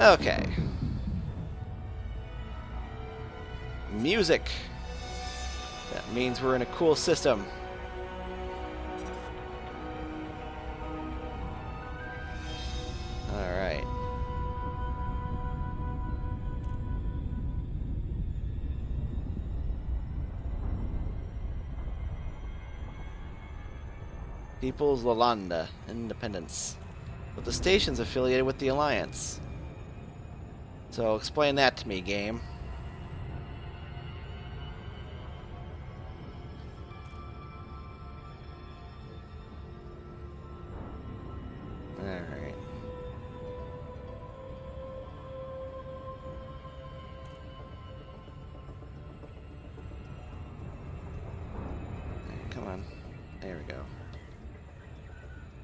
Okay. Music. That means we're in a cool system. Alright. People's Lalanda, Independence. But the station's affiliated with the Alliance. So explain that to me, game. Alright. Come on. There we go.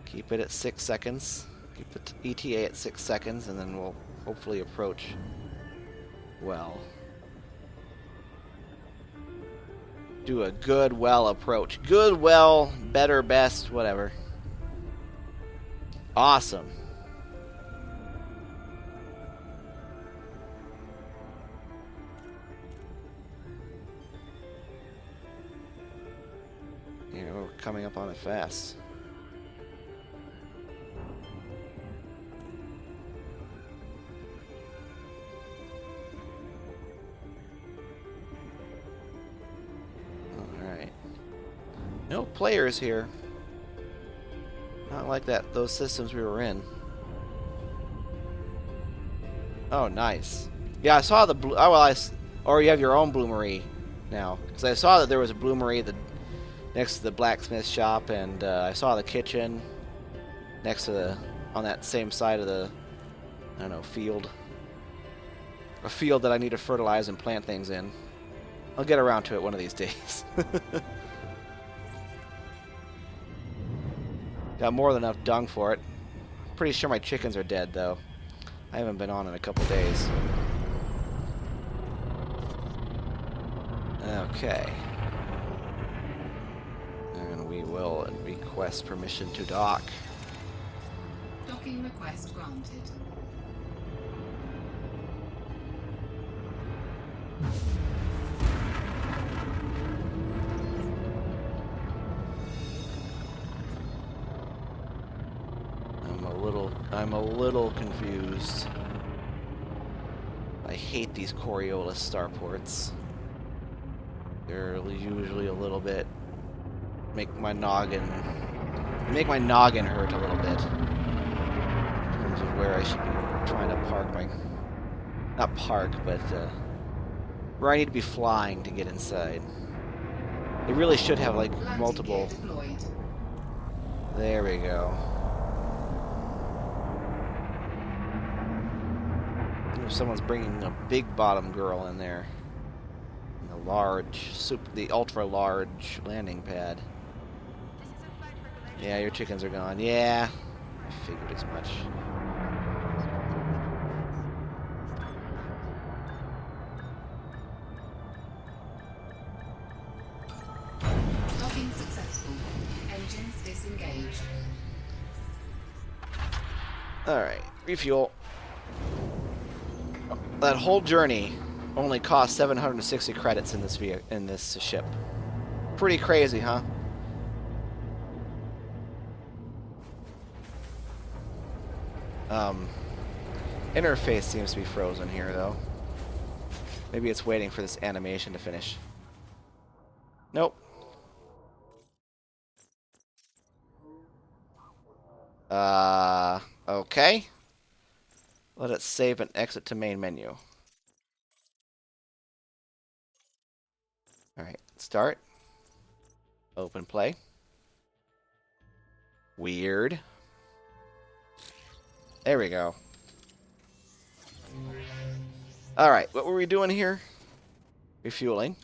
Keep it at 6 seconds. Keep the ETA at 6 seconds, and then we'll hopefully approach well. Do a good, well approach. Good, well, better, best, whatever. Awesome. Yeah, we're coming up on it fast. Alright. No players here. Not like that. Those systems we were in. Oh, nice. Yeah, I saw the blue. Oh, well, or you have your own bloomery now. Because I saw that there was a bloomery next to the blacksmith shop, and I saw the kitchen next to on that same side of the, I don't know, field. A field that I need to fertilize and plant things in. I'll get around to it one of these days. Got more than enough dung for it. Pretty sure my chickens are dead, though. I haven't been on in a couple days. Okay. And we will request permission to dock. Docking request granted. I'm a little confused. I hate these Coriolis starports. They're usually a little bit make my noggin hurt a little bit in terms of where I should be trying to park my, not park, but where I need to be flying to get inside. They really should have like multiple. There we go. Someone's bringing a big bottom girl in there. The ultra large landing pad. Yeah, your chickens are gone. Yeah, I figured as much. Docking successful. Engines disengaged. Alright, refuel. That whole journey only cost 760 credits in this ship. Pretty crazy, huh? Interface seems to be frozen here, though. Maybe it's waiting for this animation to finish. Nope. Okay. Let it save and exit to main menu. Alright, start. Open play. Weird. There we go. Alright, what were we doing here? Refueling.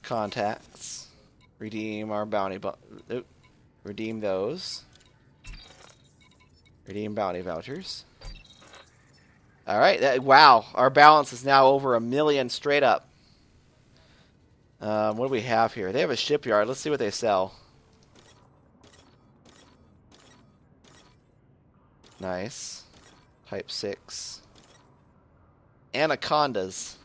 Contacts. Redeem our bounty. Redeem those. Redeem bounty vouchers. Alright, wow. Our balance is now over 1 million straight up. What do we have here? They have a shipyard. Let's see what they sell. Nice. Type 6. Anacondas.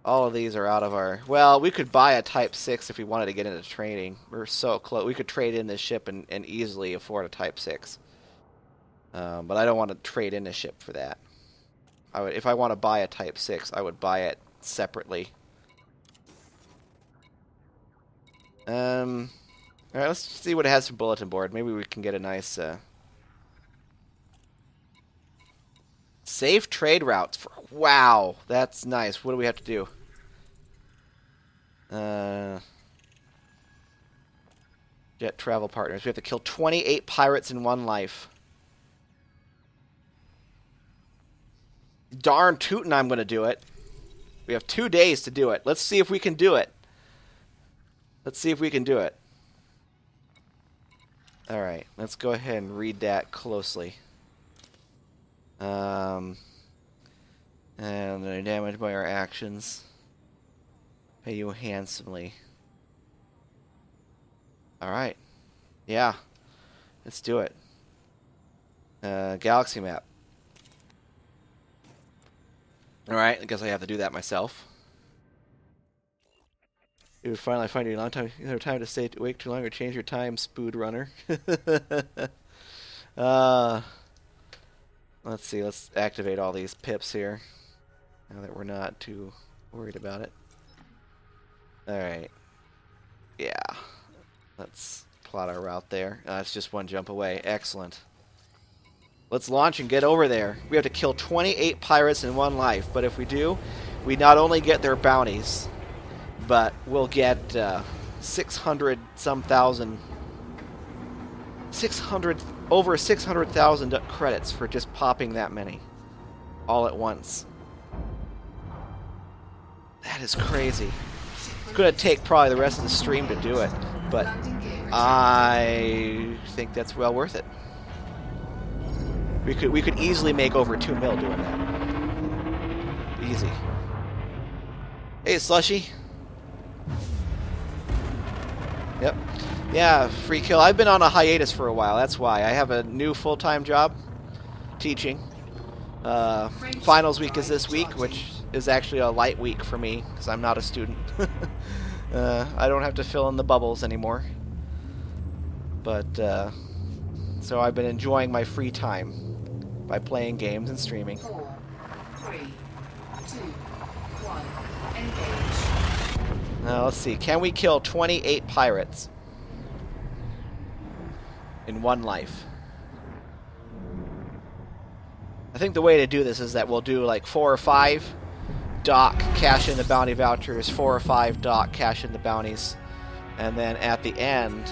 All of these are out of our... Well, we could buy a Type 6 if we wanted to get into trading. We're so close. We could trade in this ship and easily afford a Type 6. But I don't want to trade in a ship for that. If I want to buy a Type 6, I would buy it separately. Alright, let's see what it has for bulletin board. Maybe we can get a nice... Safe trade routes. Wow, that's nice. What do we have to do? Jet travel partners. We have to kill 28 pirates in one life. Darn tootin', I'm going to do it. We have 2 days to do it. Let's see if we can do it. Let's see if we can do it. Alright, let's go ahead and read that closely. And they're damaged by our actions. Pay you handsomely. Alright. Yeah. Let's do it. Galaxy map. Alright, I guess I have to do that myself. You would finally find you a long time. You have time to stay awake too long or change your time, Spood Runner. Let's see, let's activate all these pips here. Now that we're not too worried about it. Alright. Yeah. Let's plot our route there. It's just one jump away. Excellent. Let's launch and get over there. We have to kill 28 pirates in one life, but if we do, we not only get their bounties, but we'll get 600 some thousand... over 600,000 credits for just popping that many all at once. That is crazy. It's going to take probably the rest of the stream to do it, but I think that's well worth it. We could easily make over 2 mil doing that. Easy. Hey, Slushy. Yep. Yeah, free kill. I've been on a hiatus for a while. That's why. I have a new full-time job teaching. Finals week is this week, which is actually a light week for me because I'm not a student. I don't have to fill in the bubbles anymore. But, so I've been enjoying my free time by playing games and streaming. 4, 3, 2, 1, engage. Now, let's see. Can we kill 28 pirates in one life? I think the way to do this is that we'll do like 4 or 5 dock, cash in the bounty vouchers, 4 or 5 dock, cash in the bounties, and then at the end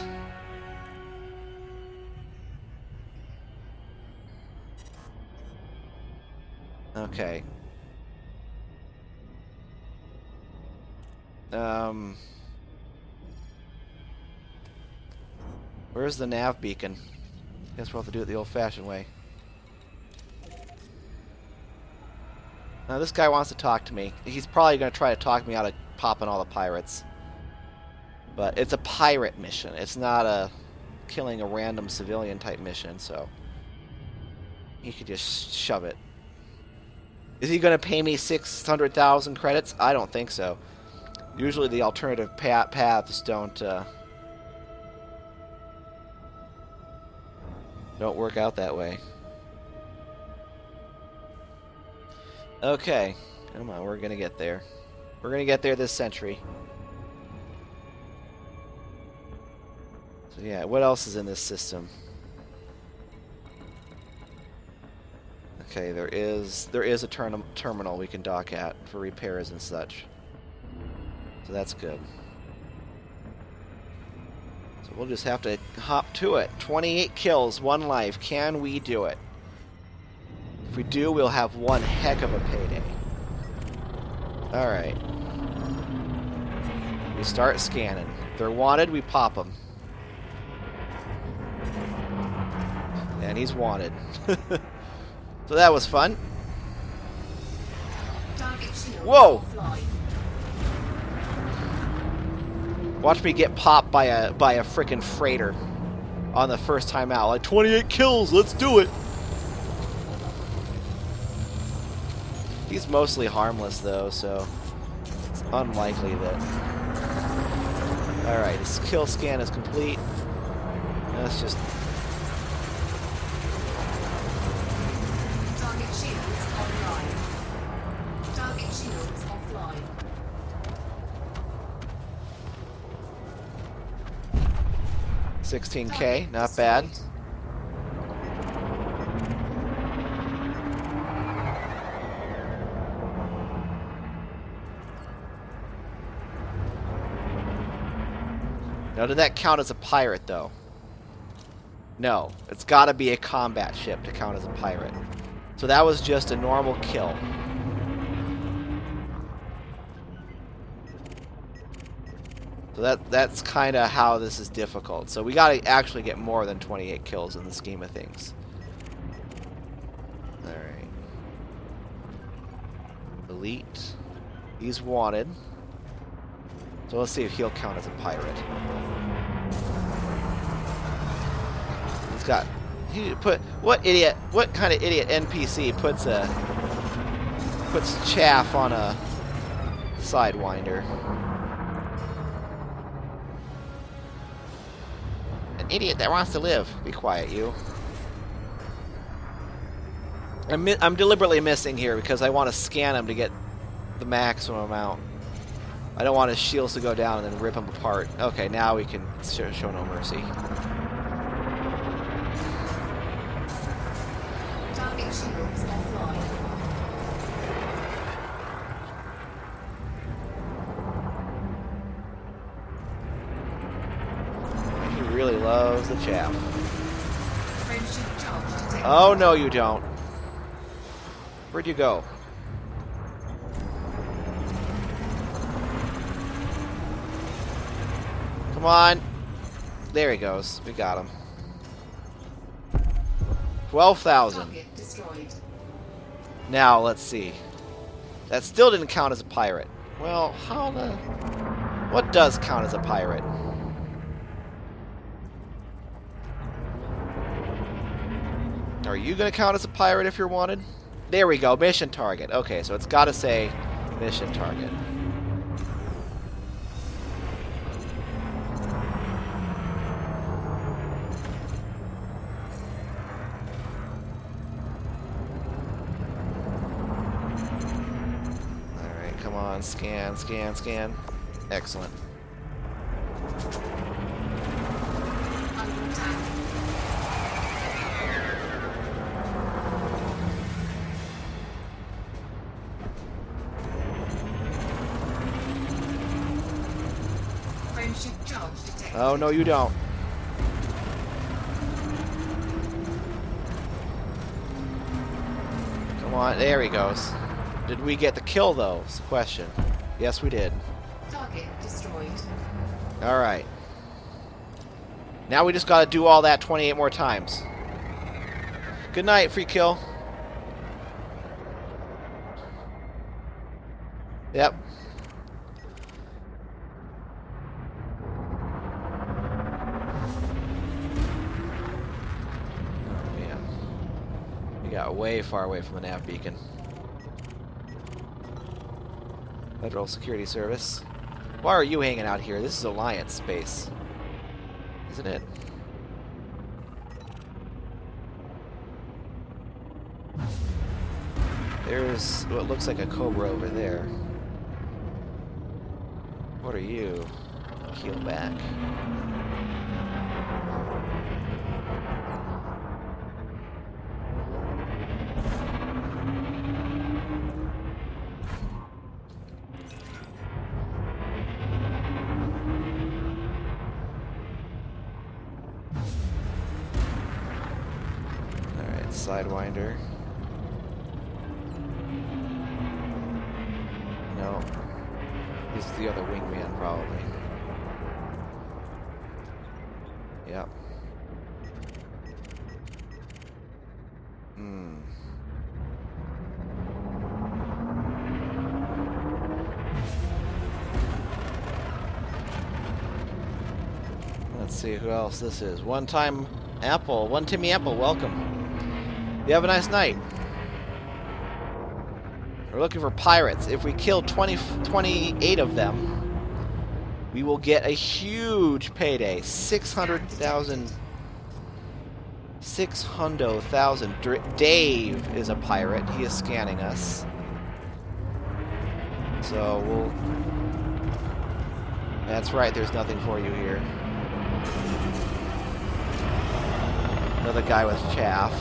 okay. Where's the nav beacon? Guess we'll have to do it the old-fashioned way. Now this guy wants to talk to me. He's probably going to try to talk me out of popping all the pirates. But it's a pirate mission. It's not a killing a random civilian type mission, so he could just shove it. Is he going to pay me 600,000 credits? I don't think so. Usually the alternative paths don't work out that way. Okay, come on, we're gonna get there. We're gonna get there this century. So yeah, what else is in this system? Okay, there is a terminal we can dock at for repairs and such. So that's good. So we'll just have to hop to it. 28 kills, 1 life. Can we do it? If we do, we'll have one heck of a payday. Alright. We start scanning. If they're wanted, we pop them. And he's wanted. So that was fun. Whoa! Watch me get popped by a frickin' freighter. on the first time out. Like, 28 kills, let's do it! He's mostly harmless, though, so it's unlikely that... Alright, his kill scan is complete. Let's just... Target shields online. Target shields offline. 16K, not bad. Now, did that count as a pirate, though? No. It's got to be a combat ship to count as a pirate. So that was just a normal kill. So that's kind of how this is difficult. So we got to actually get more than 28 kills in the scheme of things. Alright. Elite. He's wanted. So let's see if he'll count as a pirate. He's got... What kind of idiot NPC puts chaff on a Sidewinder? An idiot that wants to live. Be quiet, you. I'm deliberately missing here because I want to scan him to get the maximum amount. I don't want his shields to go down and then rip him apart. Okay, now we can show no mercy. Target shields offline. He really loves the chaff. Friendship charge detected. Oh, no, you don't. Where'd you go? Come on. There he goes. We got him. 12,000. Target destroyed. Now, let's see. That still didn't count as a pirate. Well, how the... What does count as a pirate? Are you going to count as a pirate if you're wanted? There we go. Mission target. Okay, so it's got to say mission target. Come on, scan, scan, scan. Excellent. Under attack. Friendship charge detected. Oh, no, you don't. Come on, there he goes. Did we get the kill, though? Is the question. Yes, we did. Target destroyed. Alright. Now we just gotta do all that 28 more times. Good night, free kill. Yep. Oh, man. We got way far away from the nav beacon. Federal Security Service. Why are you hanging out here? This is Alliance space, isn't it? There's what looks like a Cobra over there. What are you? Heel back. Sidewinder. No. This is the other wingman, probably. Yep. Let's see who else this is. One Timmy Apple, welcome. You have a nice night. We're looking for pirates. If we kill 28 of them, we will get a huge payday. 600,000. 600,000. Dave is a pirate. He is scanning us. So we'll... That's right, there's nothing for you here. Another guy with chaff.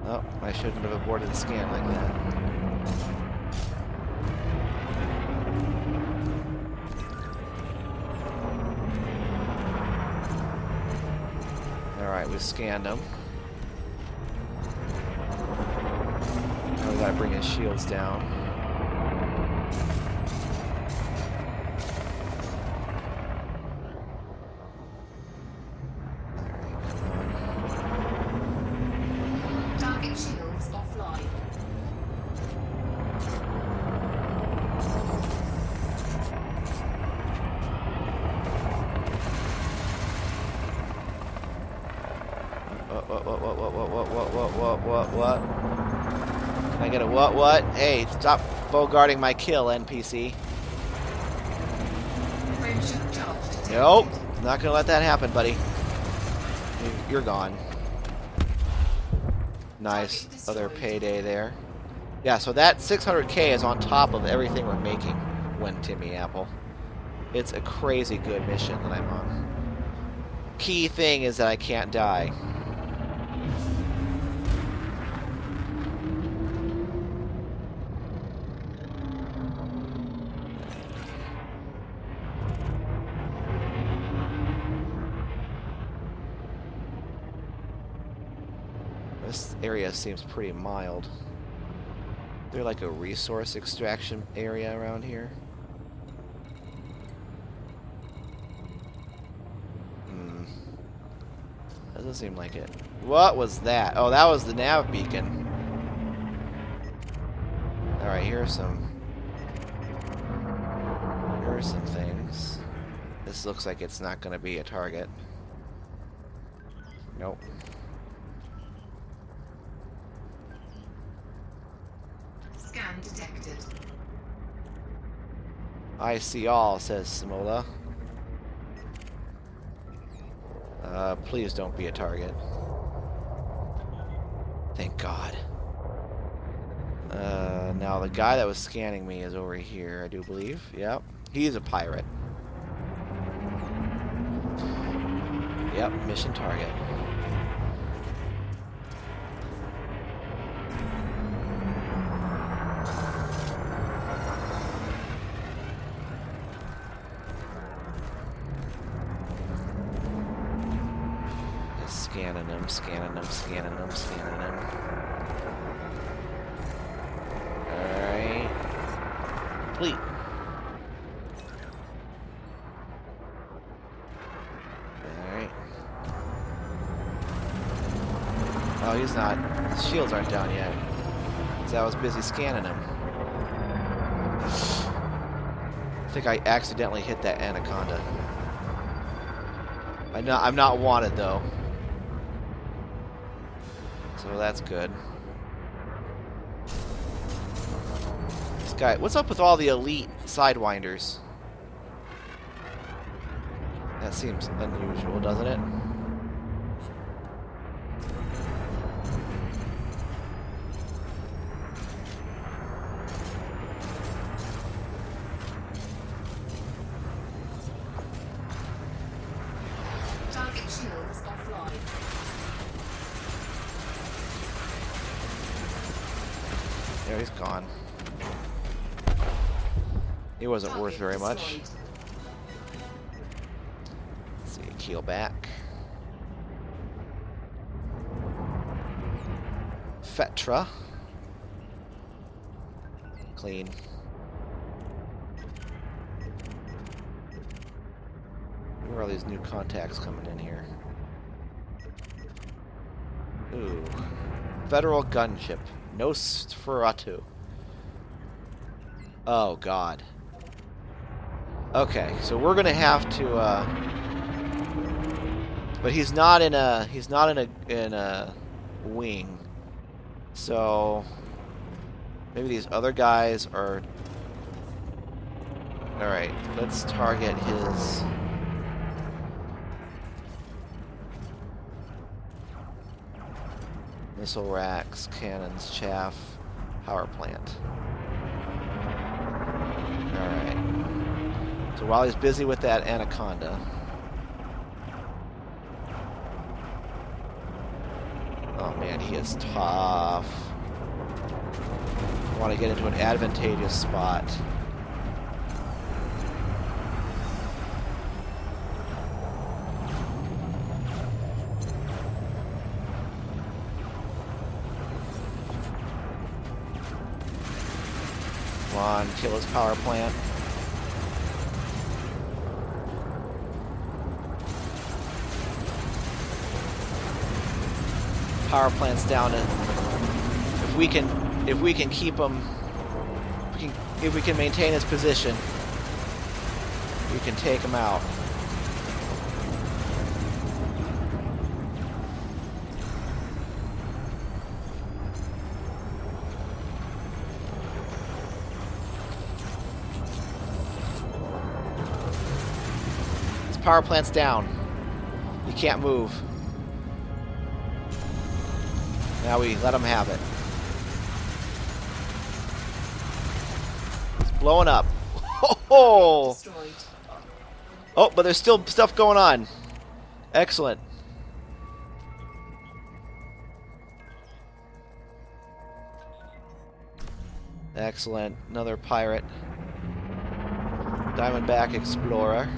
Oh, I shouldn't have aborted the scan like that. Alright, we scanned him. Now we gotta bring his shields down. Target shields offline. What? Can I get a what? Hey, stop bogarting my kill, NPC. Frameshift charge detected. Nope, not gonna let that happen, buddy. You're gone. Nice, other payday there. Yeah, so that 600k is on top of everything we're making when Timmy Apple. It's a crazy good mission that I'm on. Key thing is that I can't die. This area seems pretty mild. Is there like a resource extraction area around here? Doesn't seem like it. What was that? Oh, that was the nav beacon. Alright, here are some things. This looks like it's not going to be a target. Nope. Scan detected. I see all, says Simola. Please don't be a target. Thank God. Now the guy that was scanning me is over here, I do believe. Yep. He's a pirate. Yep, mission target. Scanning them. Alright. Complete. Alright. Oh, he's not. His shields aren't down yet. Because I was busy scanning him. I think I accidentally hit that anaconda. I'm not wanted, though. So that's good. This guy, what's up with all the elite sidewinders? That seems unusual, doesn't it? Target shields offline. Yeah, he's gone. He wasn't worth very much. Destroyed. Let's see, keel back. Fetra. Clean. Where are all these new contacts coming in here? Ooh. Federal gunship. Nosferatu. Oh, God. Okay, so we're gonna have to. But he's not in a. He's not in a wing. So maybe these other guys are. All right, let's target his. Missile racks, cannons, chaff, power plant. Alright. So while he's busy with that anaconda. Oh man, he is tough. I want to get into an advantageous spot. Come on, kill his power plant. Power plant's down, and if we can keep him, if we can maintain his position, we can take him out. Power plant's down. You can't move. Now we let him have it. It's blowing up. Oh, oh, but there's still stuff going on. Excellent. Excellent. Another pirate. Diamondback Explorer.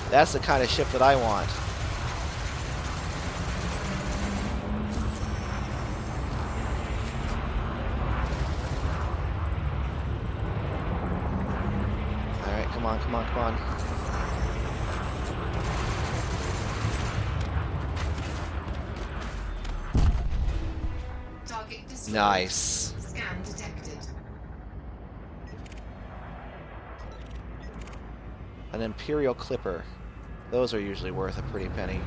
That's the kind of ship that I want. All right, come on, come on, come on. Target destroyed. Nice. Scan detected. An Imperial Clipper. Those are usually worth a pretty penny.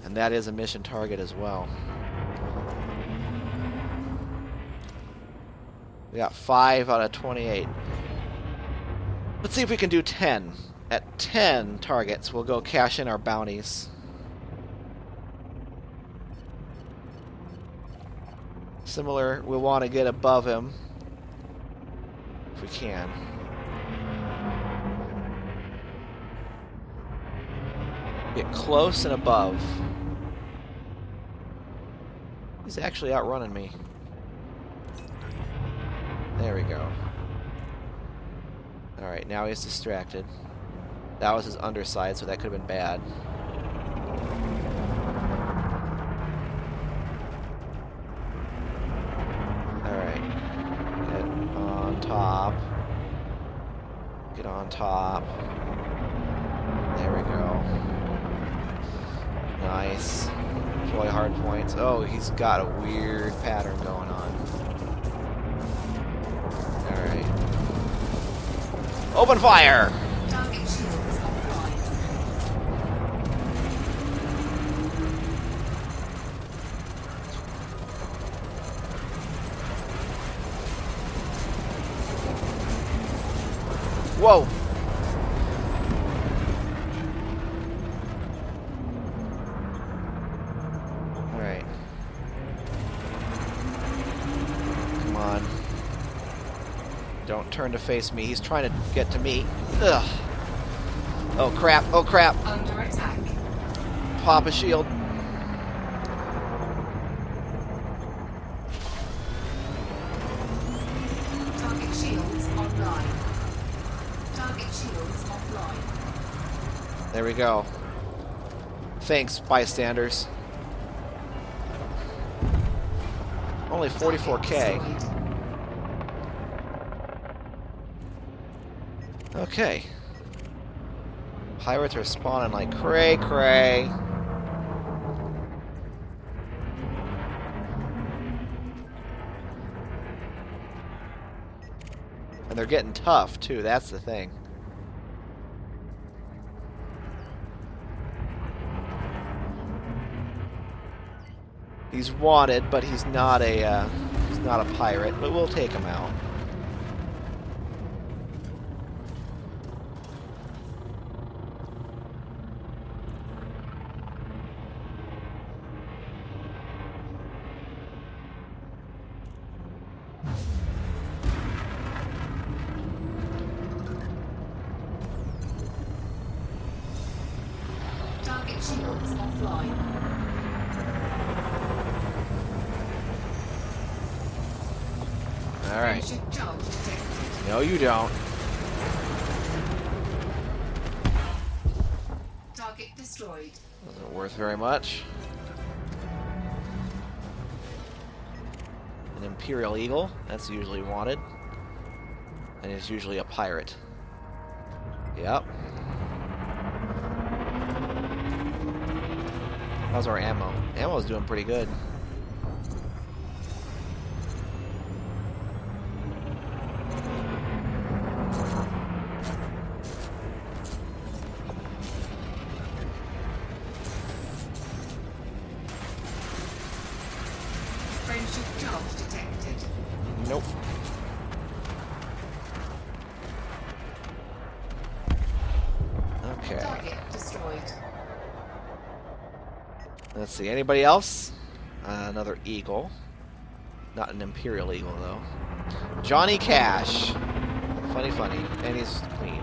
And that is a mission target as well. We got 5 out of 28. Let's see if we can do 10. At 10 targets, we'll go cash in our bounties. Similar, we'll want to get above him. If we can. Get close and above. He's actually outrunning me. There we go. Alright, now he's distracted. That was his underside, so that could have been bad. Alright. Get on top. Get on top. There we go. Nice. Deploy hard points. Oh, he's got a weird pattern going on. Alright. Open fire! Target shields offline. Whoa! Alright. Come on. Don't turn to face me. He's trying to get to me. Ugh. Oh crap, oh crap. Under attack. Pop a shield. Target shields online. Target shields offline. There we go. Thanks, bystanders. Only 44K. Target destroyed. Okay. Pirates are spawning like cray-cray. And they're getting tough, too. That's the thing. He's wanted, but he's not a pirate. But we'll take him out. Target shields offline. All right. Frameshift charge detected. No, you don't. Target destroyed. Wasn't worth very much. An Imperial Eagle. That's usually wanted. And it's usually a pirate. Yep. How's our ammo? Ammo's doing pretty good. Frameshift charge detected. Nope. Okay. Target destroyed. Let's see. Anybody else? Another eagle. Not an Imperial Eagle, though. Johnny Cash. Funny, funny. And he's clean.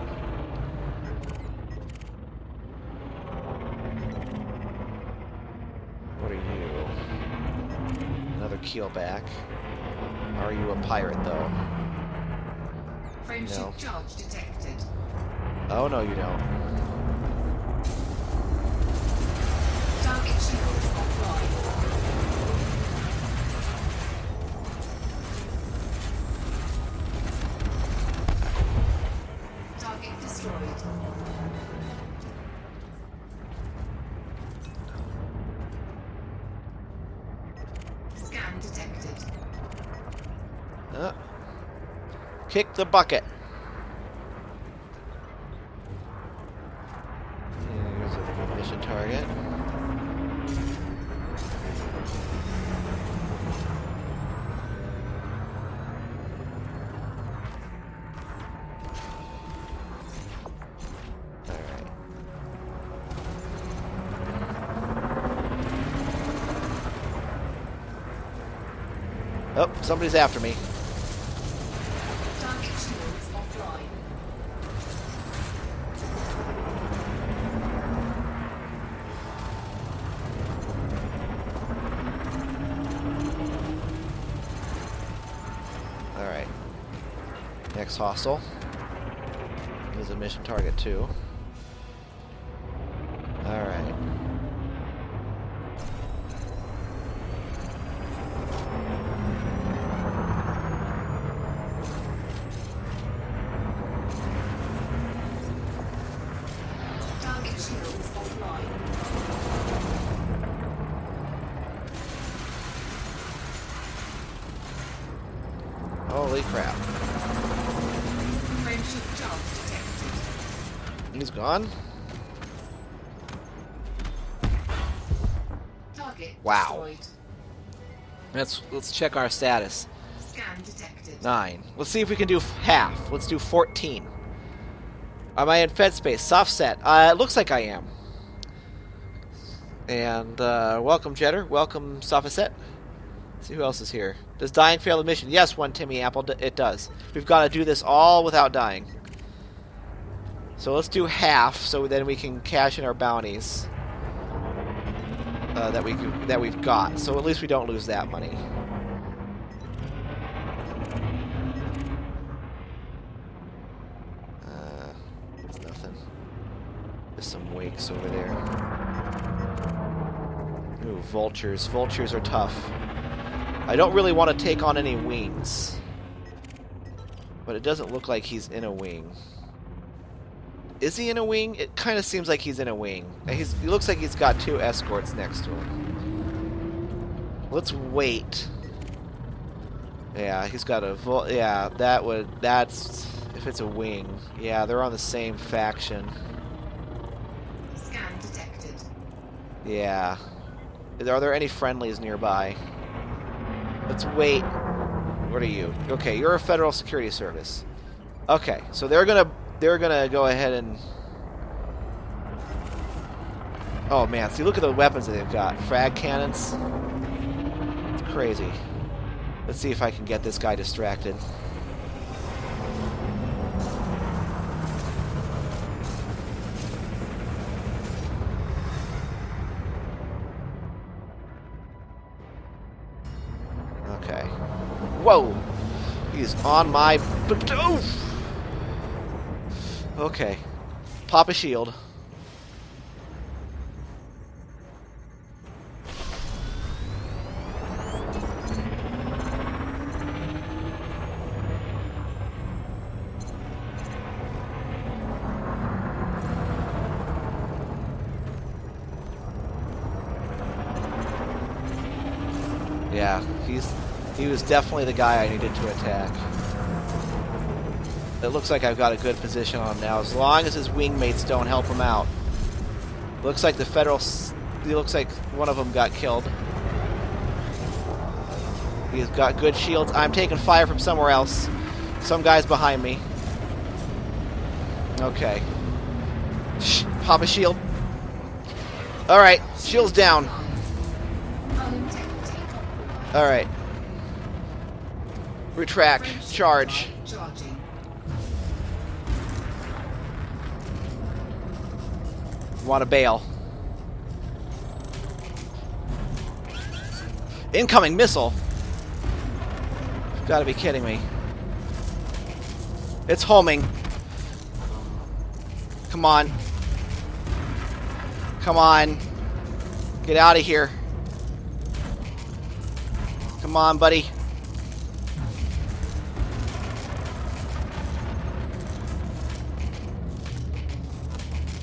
What are you? Another keelback. Are you a pirate, though? Frameshift No. charge detected. Oh, no, you don't. Target shields offline. Target destroyed. Scan detected. Kick the bucket. Here's a mission target. Alright. Oh, somebody's after me. Target shields offline. Alright. Next hostile is a mission target too. Alright. Target shields offline. Holy crap. Frameshift charge detected. He's gone? Target Wow. destroyed. Let's check our status. Scan detected. 9. Let's see if we can do half. Let's do 14. Am I in Fed space? Soft set. It looks like I am. And welcome, Jetter. Welcome, Sofaset. See who else is here. Does dying fail the mission? Yes, one Timmy Apple. It does. We've got to do this all without dying. So let's do half, so then we can cash in our bounties that we've got. So at least we don't lose that money. It's nothing. There's some wakes over there. Ooh, vultures. Vultures are tough. I don't really want to take on any wings. But it doesn't look like he's in a wing. Is he in a wing? It kind of seems like he's in a wing. He looks like he's got 2 escorts next to him. Let's wait. Yeah, he's got a yeah, that's if it's a wing. Yeah, they're on the same faction. Scan detected. Yeah. Are there any friendlies nearby? Let's wait. What are you? Okay, you're a federal security service. Okay, so they're gonna go ahead and. Oh man, see, look at the weapons that they've got. Frag cannons. It's crazy. Let's see if I can get this guy distracted. Okay. Whoa! He's on my... Okay. Pop a shield. Yeah, he was definitely the guy I needed to attack. It looks like I've got a good position on him now, as long as his wingmates don't help him out. Looks like the federal... It looks like one of them got killed. He's got good shields. I'm taking fire from somewhere else. Some guy's behind me. Okay. Shh, pop a shield. Alright, shield's down. Alright. Retract. Charge. Charging. Want to bail. Incoming missile. You've got to be kidding me. It's homing. Come on. Come on. Get out of here. Come on, buddy.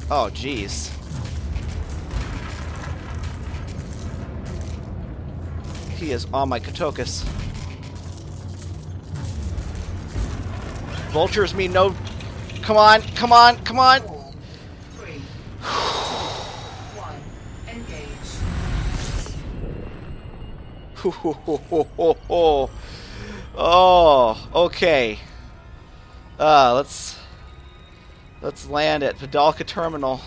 Oh, jeez. He is on my Katokas. Vultures mean no... Come on, come on, come on! 4, 3, 2, 1. Engage. Oh, okay. Let's land at Padalka Terminal.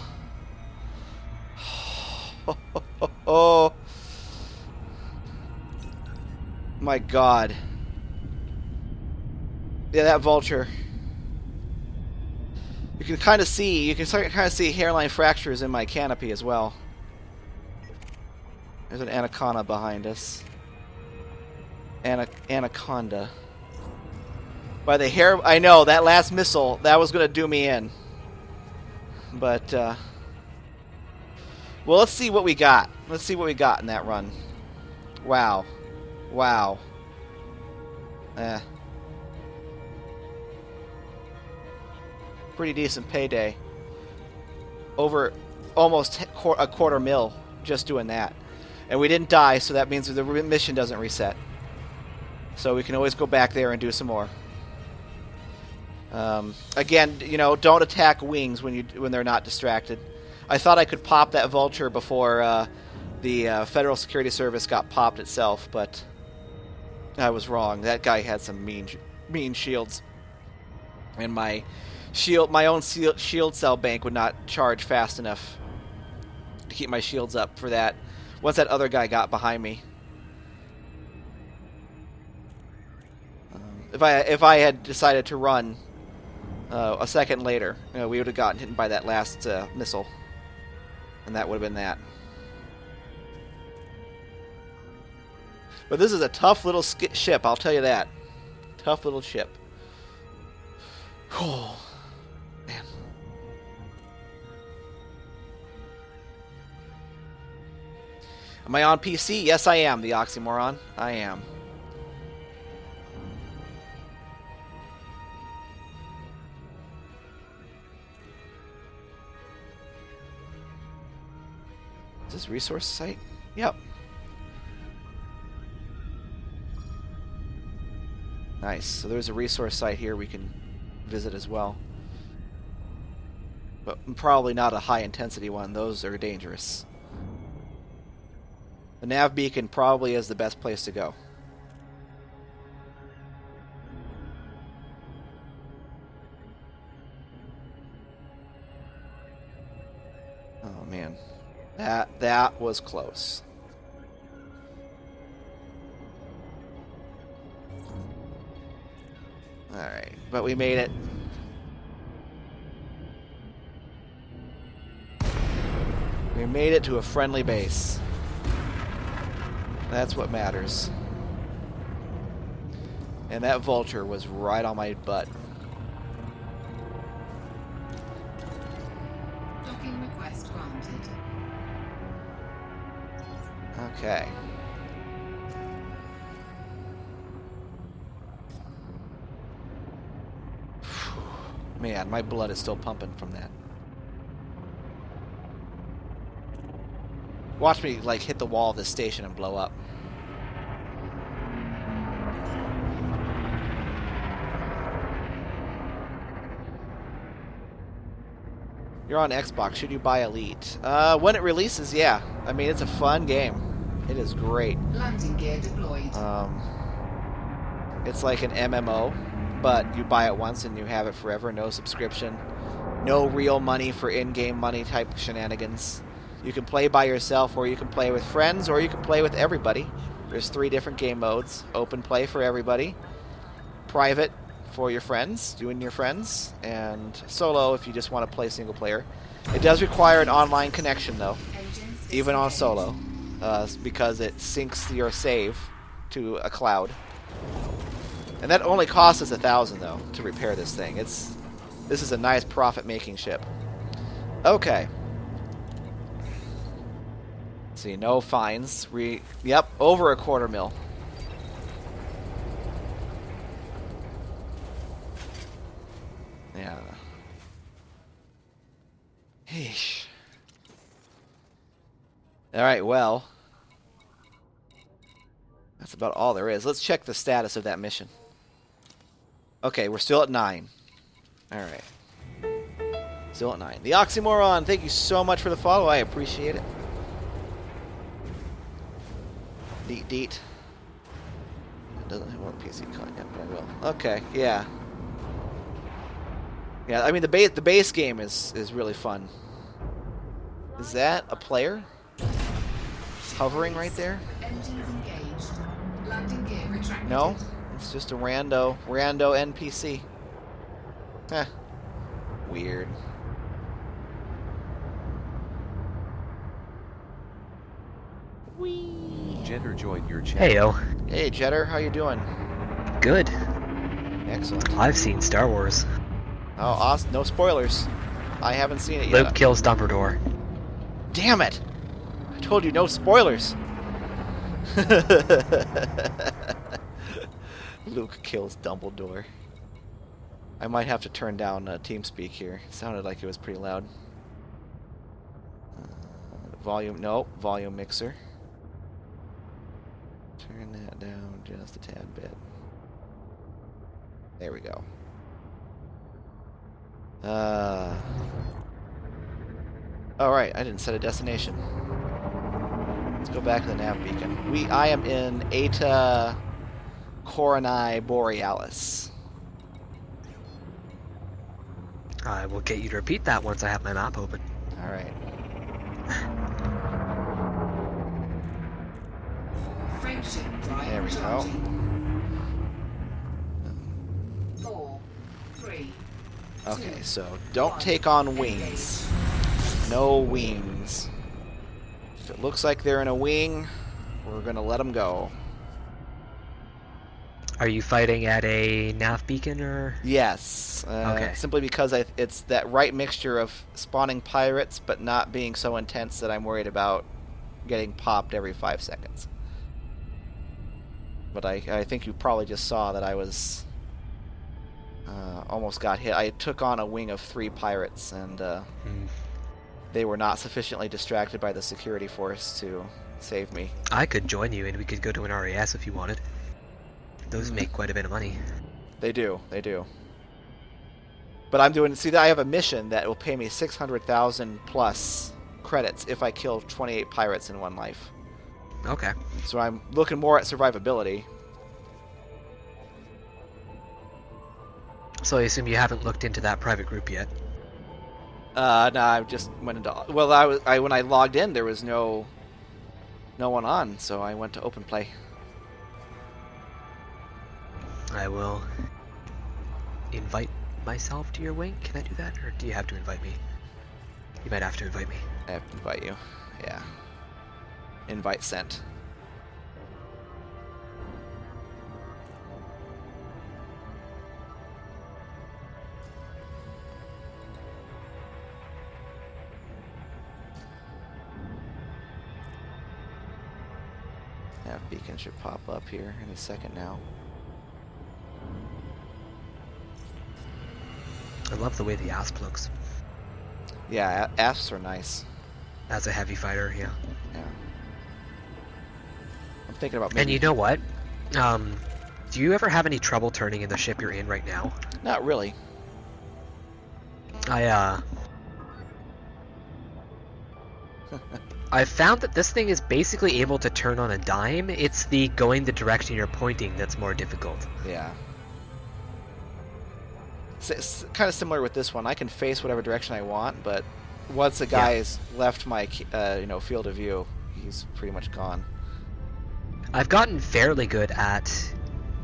Oh my God. Yeah, that vulture. You can kind of see hairline fractures in my canopy as well. There's an anaconda behind us. Anaconda. By the hair, I know that last missile that was gonna do me in. But well, let's see what we got. Let's see what we got in that run. Wow, wow. Pretty decent payday. Over almost a quarter mil just doing that. And we didn't die, so that means the mission doesn't reset. So we can always go back there and do some more. Again, you know, don't attack wings when they're not distracted. I thought I could pop that vulture before the Federal Security Service got popped itself, but I was wrong. That guy had some mean shields, and my own shield cell bank would not charge fast enough to keep my shields up for that. Once that other guy got behind me. If I had decided to run a second later, you know, we would have gotten hit by that last missile, and that would have been that. But this is a tough little ship, I'll tell you that. Tough little ship. Oh, man. Am I on PC? Yes, I am, the oxymoron. I am. this resource site? Yep. Nice. So there's a resource site here we can visit as well. But probably not a high intensity one. Those are dangerous. The nav beacon probably is the best place to go. Oh man. That was close. Alright, but we made it. We made it to a friendly base. That's what matters. And that vulture was right on my butt. Docking request granted. Okay. Man, my blood is still pumping from that. Watch me, like, hit the wall of this station and blow up. You're on Xbox. Should you buy Elite? When it releases, yeah. I mean, it's a fun game. It is great. Landing gear deployed. It's like an MMO, but you buy it once and you have it forever. No subscription. No real money for in-game money type shenanigans. You can play by yourself, or you can play with friends, or you can play with everybody. There's 3 different game modes. Open play for everybody. Private for your friends, you and your friends. And solo if you just want to play single player. It does require an online connection, though. Even on solo. Because it syncs your save to a cloud. And that only costs us 1,000, though, to repair this thing. This is a nice profit-making ship. Okay. See, no fines. Yep, over a 250,000. Yeah. Heesh. Alright, well. That's about all there is. Let's check the status of that mission. Okay, we're still at 9. Alright. Still at 9. The Oxymoron, thank you so much for the follow. I appreciate it. Deet. It doesn't have one PC con yet, but I will. Okay, yeah. Yeah, I mean the base game is really fun. Is that a player? Hovering right there? Engines engaged. Landing gear retracted. No? It's just a rando NPC. Heh. Weird. Whee! Jetter joined your channel. Heyo. Hey Jetter, how you doing? Good. Excellent. I've seen Star Wars. Oh, awesome. No spoilers. I haven't seen it yet. Luke kills Dumbledore. Damn it! I told you no spoilers. Luke kills Dumbledore. I might have to turn down TeamSpeak here. It sounded like it was pretty loud. Volume, no, volume mixer. Turn that down just a tad bit. There we go. Alright, I didn't set a destination. Let's go back to the nav beacon. I am in Eta Coronae Borealis. I will get you to repeat that once I have my map open. Alright. Frameshift drive There we go. charging. 4, 3. Okay, so don't take on wings. No wings. If it looks like they're in a wing, we're gonna let them go. Are you fighting at a nav beacon or? Yes. Okay. Simply because it's that right mixture of spawning pirates, but not being so intense that I'm worried about getting popped every 5 seconds. But I think you probably just saw that I was almost got hit. I took on a wing of 3 pirates, and they were not sufficiently distracted by the security force to save me. I could join you and we could go to an RAS if you wanted. Those make quite a bit of money. They do. They do. But I'm doing... See, I have a mission that will pay me 600,000 plus credits if I kill 28 pirates in one life. Okay. So I'm looking more at survivability. So I assume you haven't looked into that private group yet? No, I just went into... Well, when I logged in, there was no one on, so I went to open play. I will invite myself to your wing. Can I do that, or do you have to invite me? You might have to invite me. I have to invite you. Yeah. Invite sent. Nav beacon should pop up here in a second now. I love the way the asp looks. Yeah, asps are nice. As a heavy fighter, yeah. Yeah. I'm thinking about maybe... And you know what? Do you ever have any trouble turning in the ship you're in right now? Not really. I've found that this thing is basically able to turn on a dime. It's the going the direction you're pointing that's more difficult. Yeah. It's kind of similar with this one. I can face whatever direction I want, but once a guy has left my field of view, he's pretty much gone. I've gotten fairly good at,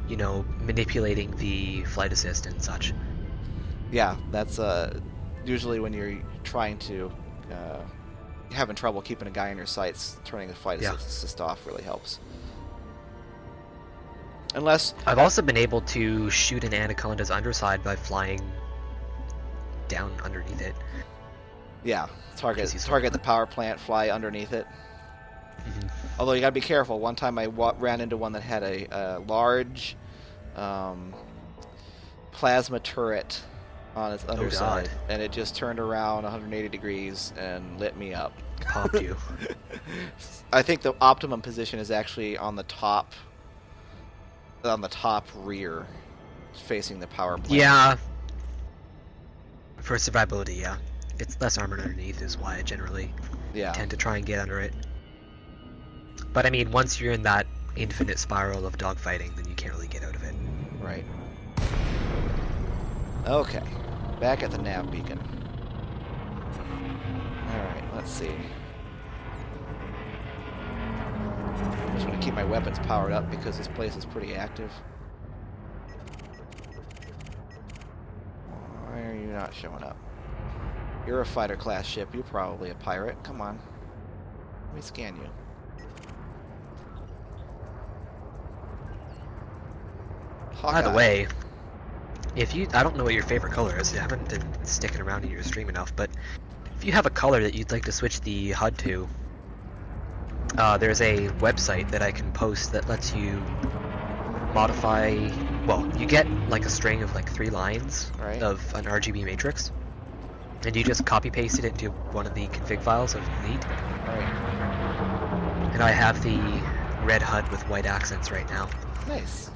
manipulating the flight assist and such. Yeah, that's usually when you're trying to having trouble keeping a guy in your sights, turning the flight assist off really helps. Unless I've also been able to shoot an anaconda's underside by flying down underneath it. Yeah, target the power plant, fly underneath it. Mm-hmm. Although you gotta be careful. One time I ran into one that had a large plasma turret on its underside, and it just turned around 180 degrees and lit me up. Popped you. I think the optimum position is actually on the top rear, facing the power plant. Yeah. For survivability, yeah. It's less armored underneath is why I generally tend to try and get under it. But I mean, once you're in that infinite spiral of dogfighting, then you can't really get out of it. Right. Okay. Back at the nav beacon. Alright, let's see. I just want to keep my weapons powered up because this place is pretty active. Why are you not showing up? You're a fighter class ship. You're probably a pirate. Come on. Let me scan you. By the way, I don't know what your favorite color is. I haven't been sticking around in your stream enough, but if you have a color that you'd like to switch the HUD to, there's a website that I can post that lets you modify. Well, you get like a string of like 3 lines of an RGB matrix, and you just copy paste it into one of the config files of Elite. And I have the red HUD with white accents right now. Nice.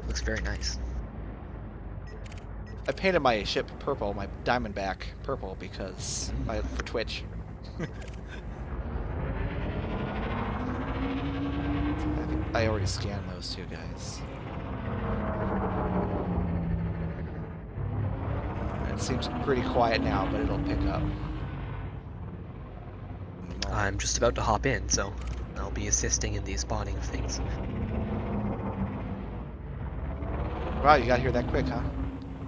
Looks very nice. I painted my ship purple, my Diamondback purple, because for Twitch. I already scanned those two guys. It seems pretty quiet now, but it'll pick up. I'm just about to hop in, so I'll be assisting in the spawning of things. Wow, you got here that quick, huh?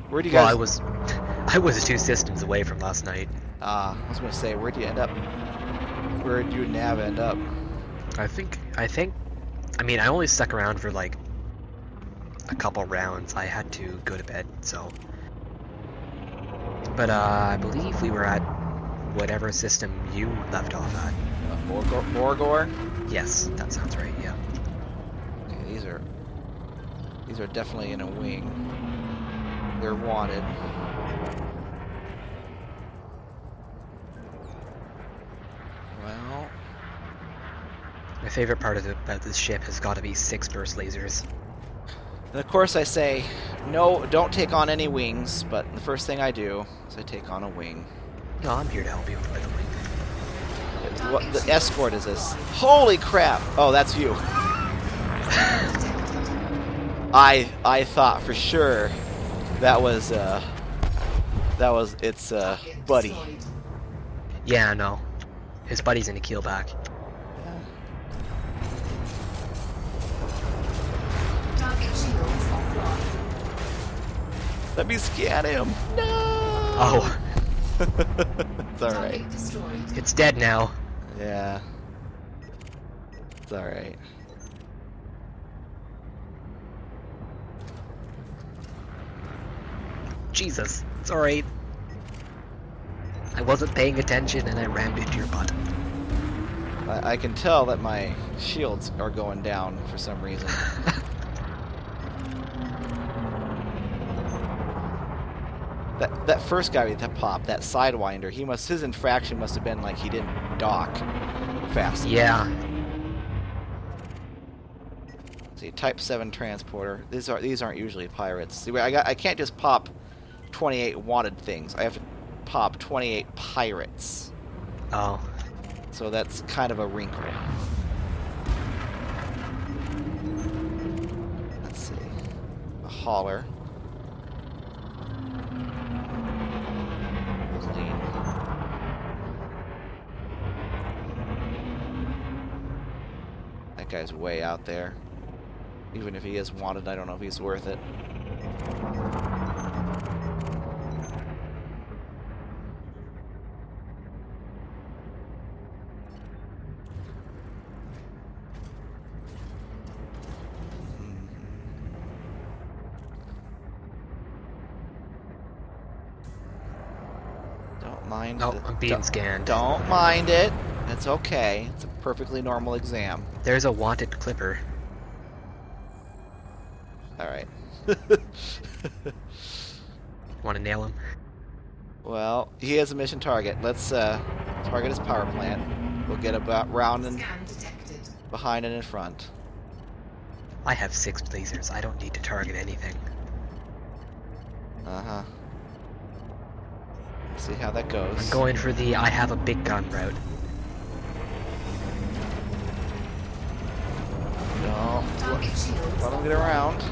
Where'd you guys... Well, I was 2 systems away from last night. I was gonna say, where'd you end up? Where'd you nav end up? I mean, I only stuck around for like a couple rounds. I had to go to bed, so. But I believe we were at whatever system you left off at. Morgor? Yes, that sounds right. Yeah. Okay, these are definitely in a wing. They're wanted. favorite part about this ship has got to be 6 burst lasers. And of course I say, no, don't take on any wings, but the first thing I do is I take on a wing. No, I'm here to help you with the wing. What the escort is this? Holy crap! Oh, that's you. I thought for sure that was its buddy. Destroyed. Yeah, no. His buddy's in a keelback. Target shields offline. Let me scan him. No. Oh, It's all right. Target destroyed. it's dead now. Yeah. It's all right. Jesus, it's alright. I wasn't paying attention and I rammed into your butt. I can tell that my shields are going down for some reason. That first guy that popped, that Sidewinder, his infraction must have been like he didn't dock fast enough. Yeah. See, Type 7 transporter. These aren't usually pirates. See, I can't just pop 28 wanted things. I have to pop 28 pirates. Oh. So that's kind of a wrinkle. Let's see. A hauler. Clean. That guy's way out there. Even if he is wanted, I don't know if he's worth it. Don't mind. Oh, I'm being scanned. Don't mind it. It's okay. It's a perfectly normal exam. There's a wanted clipper. Alright. Want to nail him? Well, he is a mission target. Let's target his power plant. We'll get about round and Scan detected. behind and in front. I have 6 lasers. I don't need to target anything. Uh-huh. See how that goes. I'm going for the I have a big gun route. No. Target shields Let him get offline. around.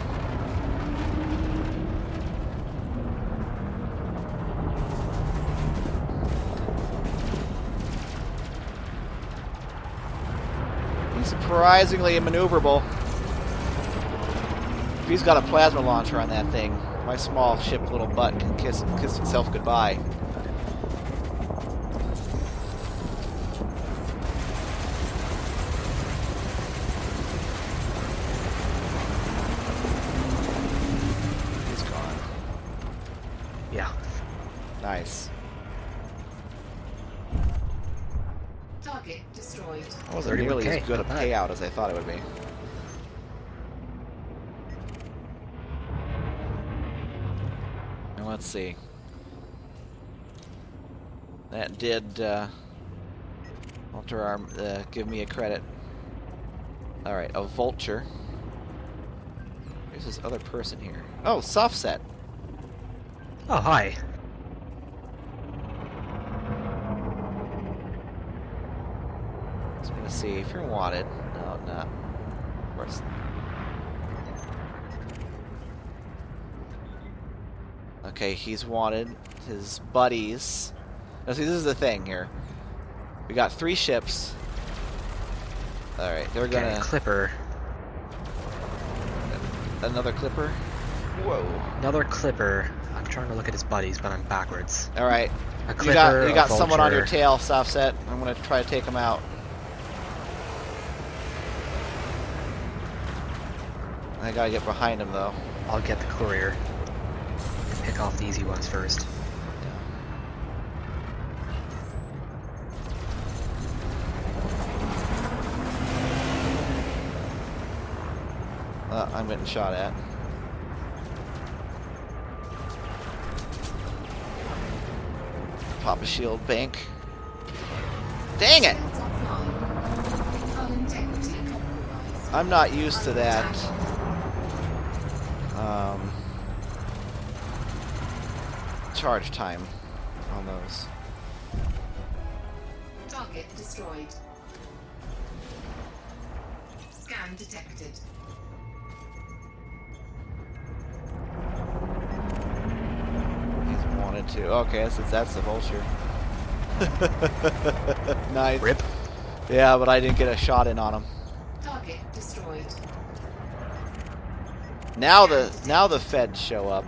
He's surprisingly maneuverable. If he's got a plasma launcher on that thing, my small ship little butt can kiss itself goodbye. He's gone. Yeah. Nice. Target destroyed. That wasn't nearly 31K, as good a not bad. payout as I thought it would be. Now let's see. That did alter arm give me a credit. Alright, a vulture. There's this other person here. Oh, soft set. Oh, hi. I was gonna see if you're wanted. No, not. Of course. Okay, he's wanted. His buddies. Now, see, this is the thing here. We got 3 ships. Alright, they're Okay, gonna. clipper. Another clipper? Whoa. Another clipper. I'm trying to look at his buddies, but I'm backwards. Alright. A You clipper, got a someone on your vulture. tail, soft set. I'm gonna try to take him out. I gotta get behind him though. I'll get the courier. Pick off the easy ones first. I'm getting shot at. Pop a shield bank. Dang it! Shields offline. Hull integrity I'm not used to that. Charge time on those. Target destroyed. Scan detected. He's wanted to. Okay, that's the vulture. Nice. Rip. Yeah, but I didn't get a shot in on him. Target destroyed. Now the feds show up.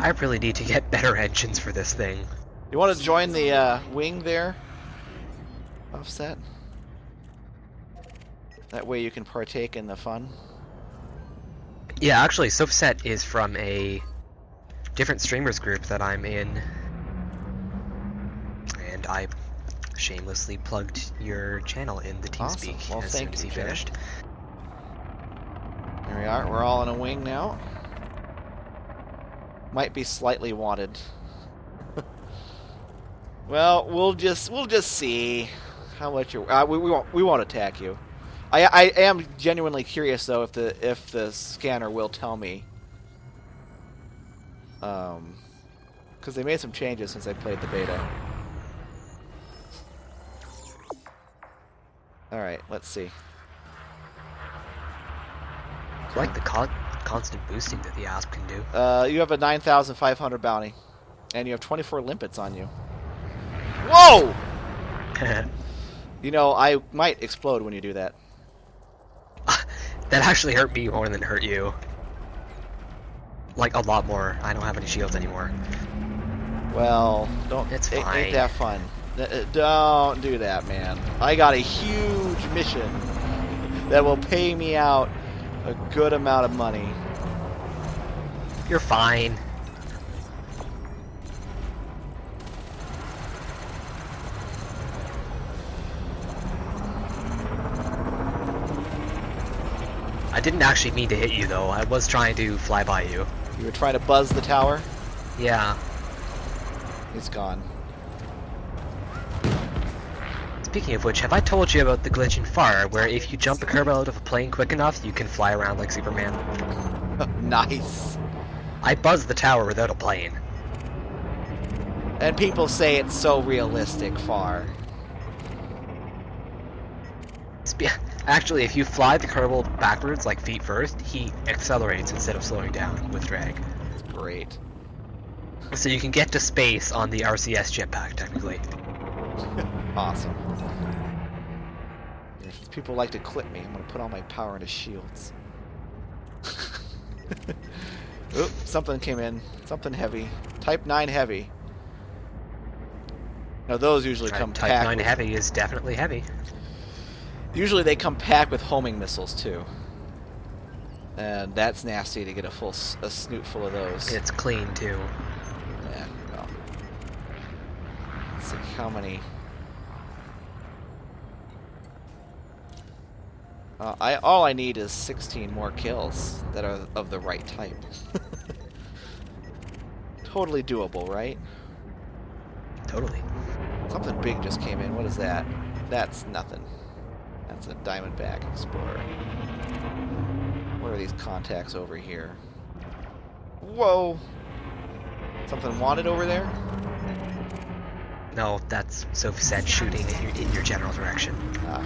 I really need to get better engines for this thing. You want to join the wing there? Offset? That way you can partake in the fun. Yeah, actually, Sofset is from a different streamers group that I'm in. And I shamelessly plugged your channel in the TeamSpeak Awesome. Well, as soon thank as you, he Jay. finished. There we are. We're all in a wing now. Might be slightly wanted. Well, we'll just see how much you. We won't attack you. I am genuinely curious though if the scanner will tell me. Because they made some changes since I played the beta. All right, let's see. I like the constant boosting that the Asp can do. You have a 9,500 bounty, and you have 24 limpets on you. Whoa! You know, I might explode when you do that. That actually hurt me more than it hurt you. Like, a lot more. I don't have any shields anymore. Well, don't. It's Ain't fine. that fun? Don't do that, man. I got a huge mission that will pay me out a good amount of money. You're fine. I didn't actually mean to hit you though. I was trying to fly by you. You were trying to buzz the tower? Yeah. It's gone. Speaking of which, have I told you about the glitch in Far, where if you jump a curb out of a plane quick enough, you can fly around like Superman? Nice. I buzzed the tower without a plane. And people say it's so realistic, Far. Actually, if you fly the Kerbal backwards, like feet first, he accelerates instead of slowing down with drag. It's great. So you can get to space on the RCS jetpack, technically. Awesome. If people like to clip me, I'm going to put all my power into shields. Oop, something came in. Something heavy. Type 9 heavy. Now those usually come Type packed 9 with, heavy is definitely heavy. usually they come packed with homing missiles too. And that's nasty to get a snoot full of those. It's clean, too. Yeah, well. Let's see how many. All I need is 16 more kills that are of the right type. Totally doable, right? Totally. Something big just came in. What is that? That's nothing. That's a Diamondback Explorer. What are these contacts over here? Whoa! Something wanted over there? No, that's Sofset shooting in your general direction. Ah.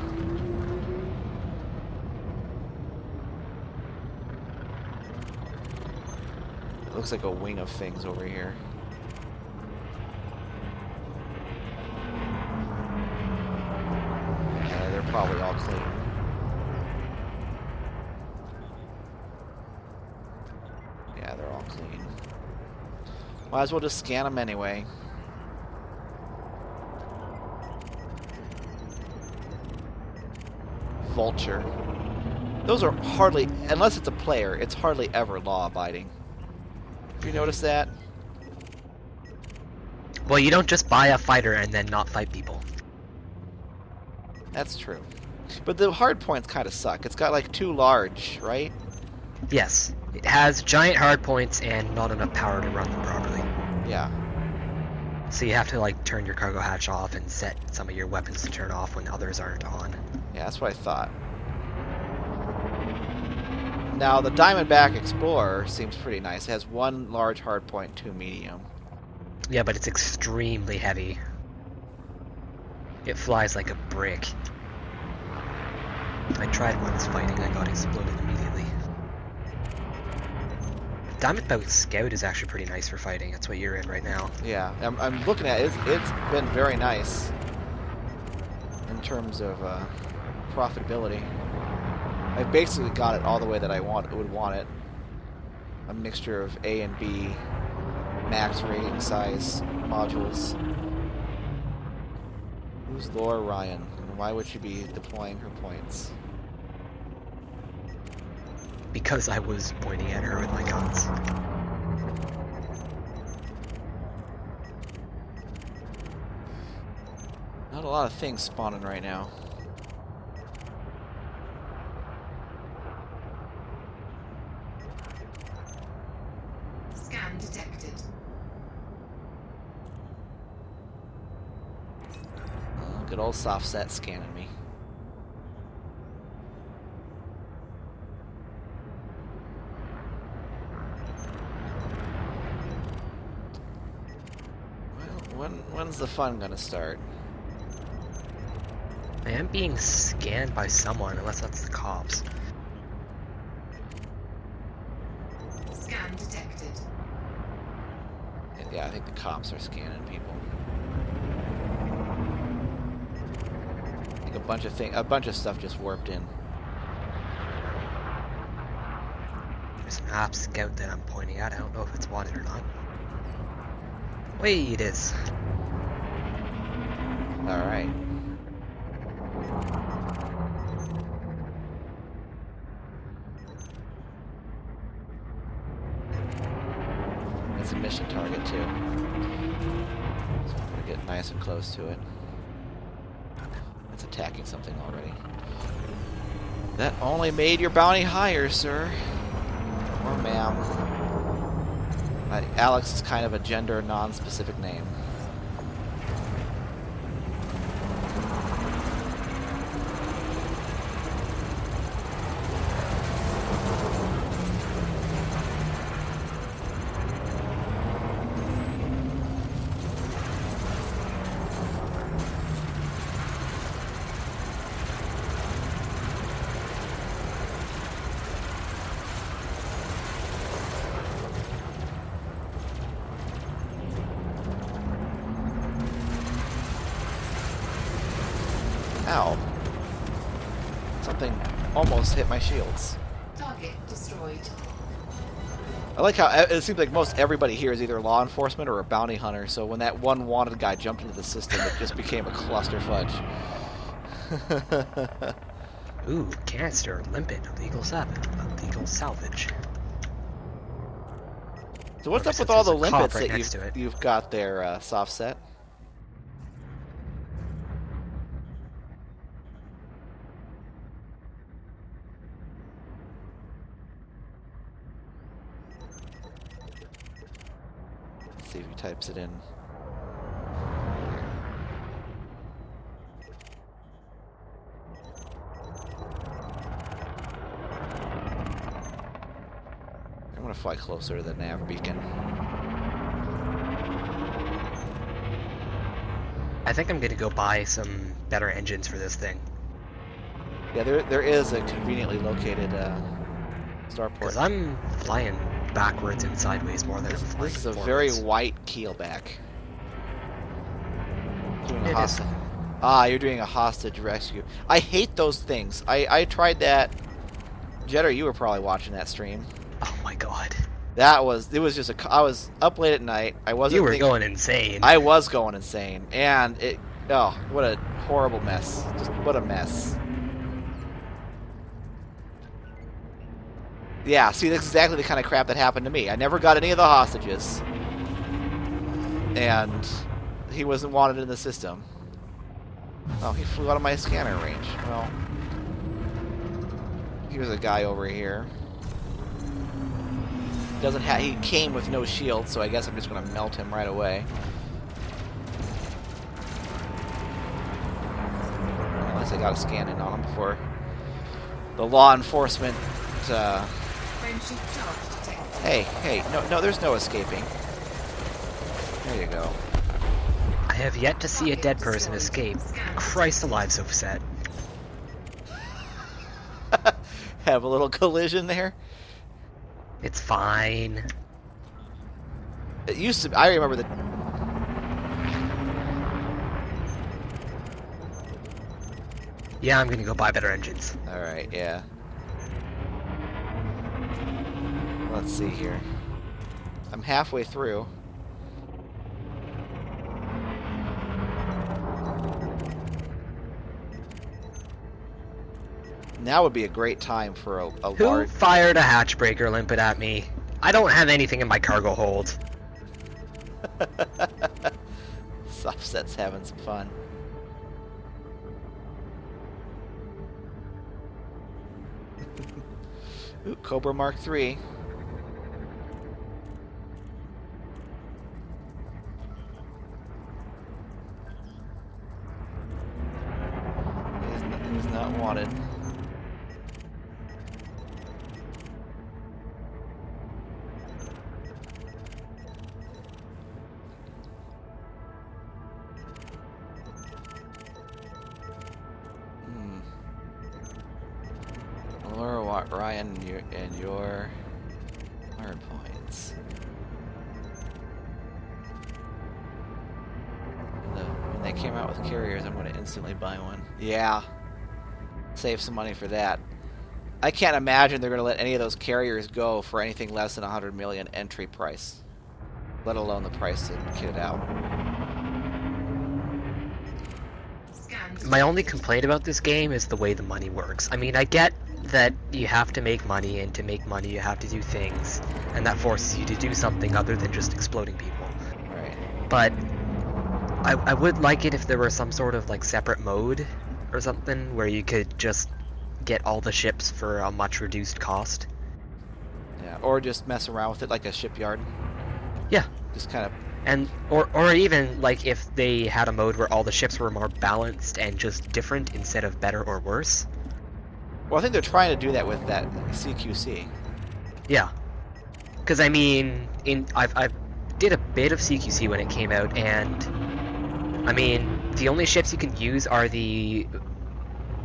It looks like a wing of things over here. Yeah, they're probably all clean. Yeah, they're all clean. Might as well just scan them anyway. Vulture. Those are hardly, unless it's a player, it's hardly ever law-abiding. Have you noticed that? Well, you don't just buy a fighter and then not fight people. That's true. But the hard points kind of suck. It's got like too large, right? Yes, it has giant hard points and not enough power to run them properly. Yeah. So you have to like turn your cargo hatch off and set some of your weapons to turn off when others aren't on. Yeah, that's what I thought. Now, the Diamondback Explorer seems pretty nice. It has 1 large hardpoint, 2 medium. Yeah, but it's extremely heavy. It flies like a brick. I tried once fighting, I got exploded immediately. Diamondback Scout is actually pretty nice for fighting. That's what you're in right now. Yeah, I'm looking at it. It's been very nice in terms of profitability. I basically got it all the way that I would want it. A mixture of A and B max rating size modules. Who's Laura Ryan, and why would she be deploying her points? Because I was pointing at her with my guns. Not a lot of things spawning right now. Scan detected. Oh, good old soft set scanning me. Well, when's the fun gonna start? I am being scanned by someone, unless that's the cops. Scan detected. Yeah, I think the cops are scanning people. I think a bunch of stuff just warped in. There's an app scout that I'm pointing at. I don't know if it's wanted or not. Wait, it is. All right. It's a mission target too. So I'm gonna get nice and close to it. It's attacking something already. That only made your bounty higher, sir. Or ma'am. Alex is kind of a gender non-specific name. Ow. Something almost hit my shields. Target destroyed. I like how it seems like most everybody here is either law enforcement or a bounty hunter, so when that one wanted guy jumped into the system, it just became a cluster fudge. Ooh, canister, limpet, illegal salvage. So what's Whoever up with said all the there's a cop limpets right that next to it. you've got there, soft set? Let's see if he types it in. I'm gonna fly closer to the nav beacon. I think I'm gonna go buy some better engines for this thing. Yeah, there is a conveniently located starport. Because I'm flying backwards and sideways more than I'm flying This is a forwards. very white keelback. Doing a It is. hostage. Ah, you're doing a hostage rescue. I hate those things. I tried that. Jetter, you were probably watching that stream. Oh my god. I was up late at night. I wasn't. You were going insane. I was going insane, and what a horrible mess. Just what a mess. Yeah, see, that's exactly the kind of crap that happened to me. I never got any of the hostages, and he wasn't wanted in the system. Oh, he flew out of my scanner range. Well, here's a guy over here. He came with no shield, so I guess I'm just gonna melt him right away. because I got a scan in on them before the law enforcement. Frameshift charge detected. Hey, no, there's no escaping. There you go. I have yet to see a dead person escape. Christ alive, so sad. Have a little collision there. It's fine. It used to. I remember the. Yeah, I'm gonna go buy better engines. All right, yeah. Let's see here. I'm halfway through. Now would be a great time for a Who large. fired a hatch breaker limpet at me? I don't have anything in my cargo hold. Offset's having some fun. Ooh, Cobra Mark III. He's not wanted. Laura, Ryan, and your hard points. When they came out with carriers, I'm going to instantly buy one. Yeah. Save some money for that. I can't imagine they're going to let any of those carriers go for anything less than 100 million entry price. Let alone the price to kit it out. My only complaint about this game is the way the money works. I mean, I get that you have to make money, and to make money you have to do things, and that forces you to do something other than just exploding people. Right. But I would like it if there were some sort of like separate mode or something where you could just get all the ships for a much reduced cost. Yeah, or just mess around with it like a shipyard. Yeah. Just kind of. And or even like if they had a mode where all the ships were more balanced and just different instead of better or worse. Well, I think they're trying to do that with that CQC. Yeah. Because I mean, I did a bit of CQC when it came out, and I mean the only ships you can use are the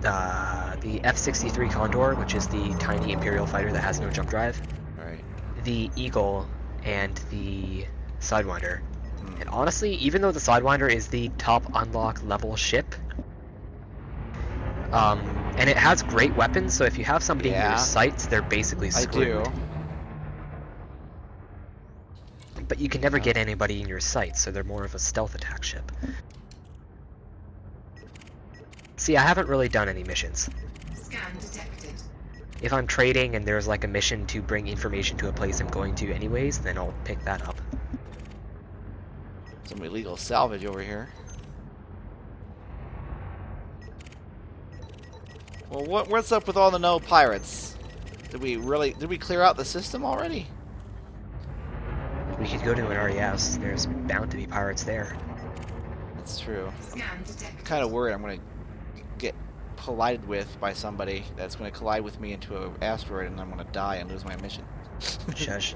F-63 Condor, which is the tiny Imperial fighter that has no jump drive. Right. The Eagle and the Sidewinder. And honestly, even though the Sidewinder is the top unlock level ship, and it has great weapons, so if you have somebody in your sights, they're basically screwed. I do. But you can never get anybody in your sights, so they're more of a stealth attack ship. See, I haven't really done any missions. Scan detected. If I'm trading and there's like a mission to bring information to a place I'm going to anyways, then I'll pick that up. Some illegal salvage over here. Well, what's up with all the no pirates? Did we clear out the system already? We could go to an RES. There's bound to be pirates there. That's true. Scan detected. I'm kind of worried I'm going to get collided with by somebody that's going to collide with me into an asteroid, and I'm going to die and lose my mission. Shush.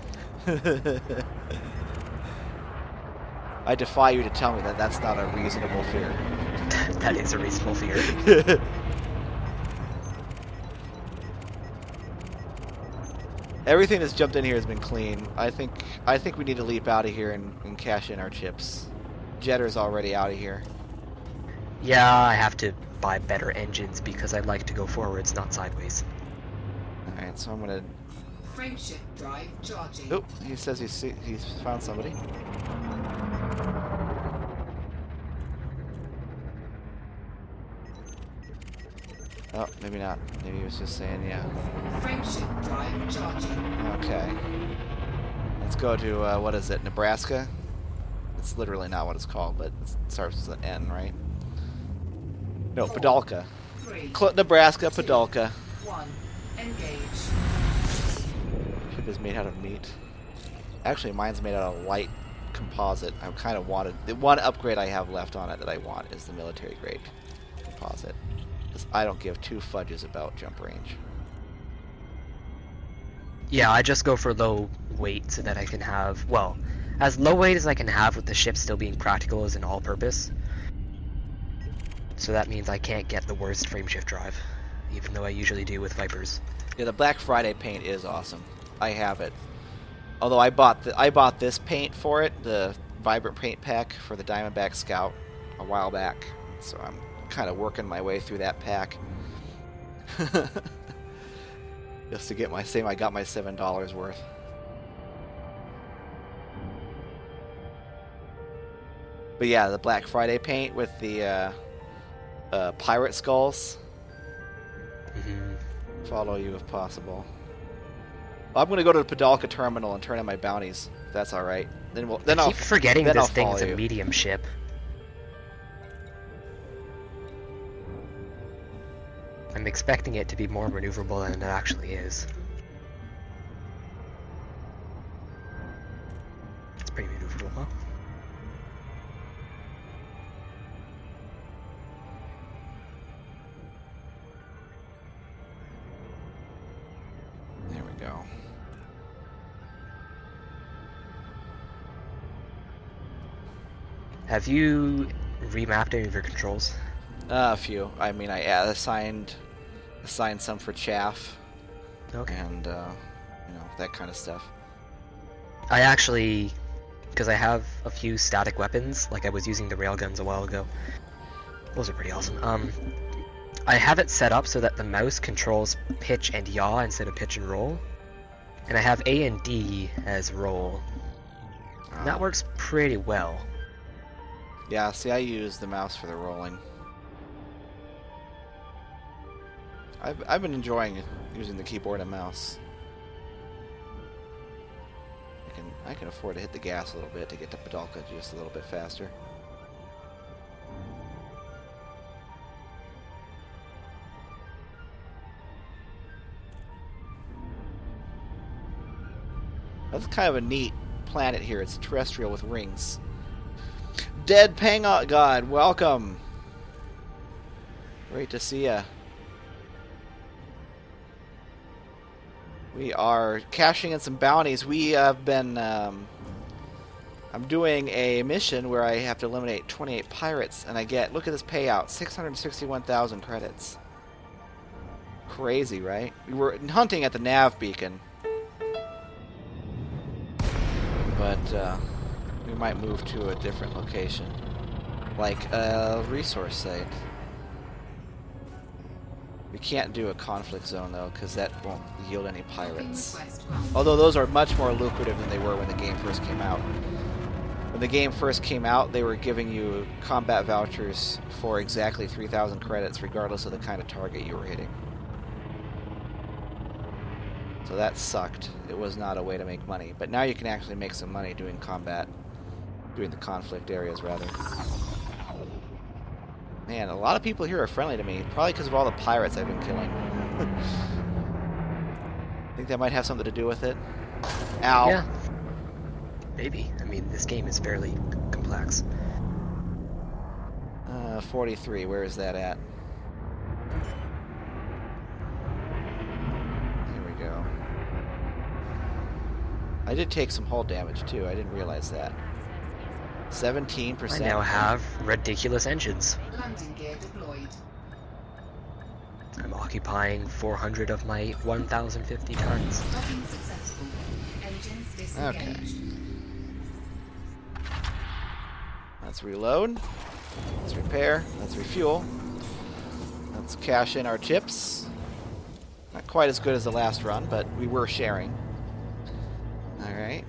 I defy you to tell me that that's not a reasonable fear. That is a reasonable fear. Everything that's jumped in here has been clean. I think we need to leap out of here and cash in our chips. Jetter's already out of here. Yeah, I have to buy better engines because I'd like to go forwards, not sideways. Alright, so I'm gonna... Frameshift drive charging. Oh, he says he's found somebody. Oh, maybe not. Maybe he was just saying, yeah. Frameshift drive charging. Okay. Let's go to, what is it, Nebraska? It's literally not what it's called, but it starts with an N, right? No, 4, Podolka. 3, Nebraska, 2, Podolka. 1. Engage. Ship is made out of meat. Actually, mine's made out of light composite. I kind of wanted... The one upgrade I have left on it that I want is the military grade composite. 'Cause I don't give two fudges about jump range. Yeah, I just go for low weight so that I can have, well, as low weight as I can have with the ship still being practical as an all-purpose. So that means I can't get the worst frameshift drive, even though I usually do with Vipers. Yeah, the Black Friday paint is awesome. I have it. Although I bought this paint for it, the Vibrant Paint Pack for the Diamondback Scout a while back. So I'm kind of working my way through that pack. Just to get I got my $7 worth. But yeah, the Black Friday paint with the pirate skulls. Follow you if possible. Well, I'm gonna go to the Padalka terminal and turn in my bounties. If that's all right. Then I keep forgetting then this I'll thing's follow a you. medium ship. I'm expecting it to be more maneuverable than it actually is. It's pretty maneuverable, huh? There we go. Have you remapped any of your controls? A few. I mean, I assigned some for chaff Okay. and you know, that kind of stuff. I actually, because I have a few static weapons, like I was using the railguns a while ago. Those are pretty awesome. I have it set up so that the mouse controls pitch and yaw instead of pitch and roll. And I have A and D as roll. And that works pretty well. Yeah, see, I use the mouse for the rolling. I've been enjoying using the keyboard and mouse. I can afford to hit the gas a little bit to get to Padalka just a little bit faster. That's kind of a neat planet here. It's terrestrial with rings. Dead Pangot God, welcome. Great to see ya. We are cashing in some bounties. We have been... I'm doing a mission where I have to eliminate 28 pirates, and I get, look at this payout, 661,000 credits. Crazy, right? We were hunting at the nav beacon. But we might move to a different location. Like a resource site. We can't do a conflict zone though, because that won't yield any pirates. Although those are much more lucrative than they were when the game first came out. When the game first came out, they were giving you combat vouchers for exactly 3,000 credits, regardless of the kind of target you were hitting. So that sucked. It was not a way to make money. But now you can actually make some money doing combat, doing the conflict areas rather. Man, a lot of people here are friendly to me, probably because of all the pirates I've been killing. Think that might have something to do with it? Ow. Yeah. Maybe. I mean, this game is fairly complex. 43, where is that at? Here we go. I did take some hull damage too, I didn't realize that. 17%. I now have ridiculous engines. Landing gear deployed. I'm occupying 400 of my 1,050 tons. Docking successful. Engines disengaged. Let's reload. Let's repair. Let's refuel. Let's cash in our chips. Not quite as good as the last run, but we were sharing. Alright.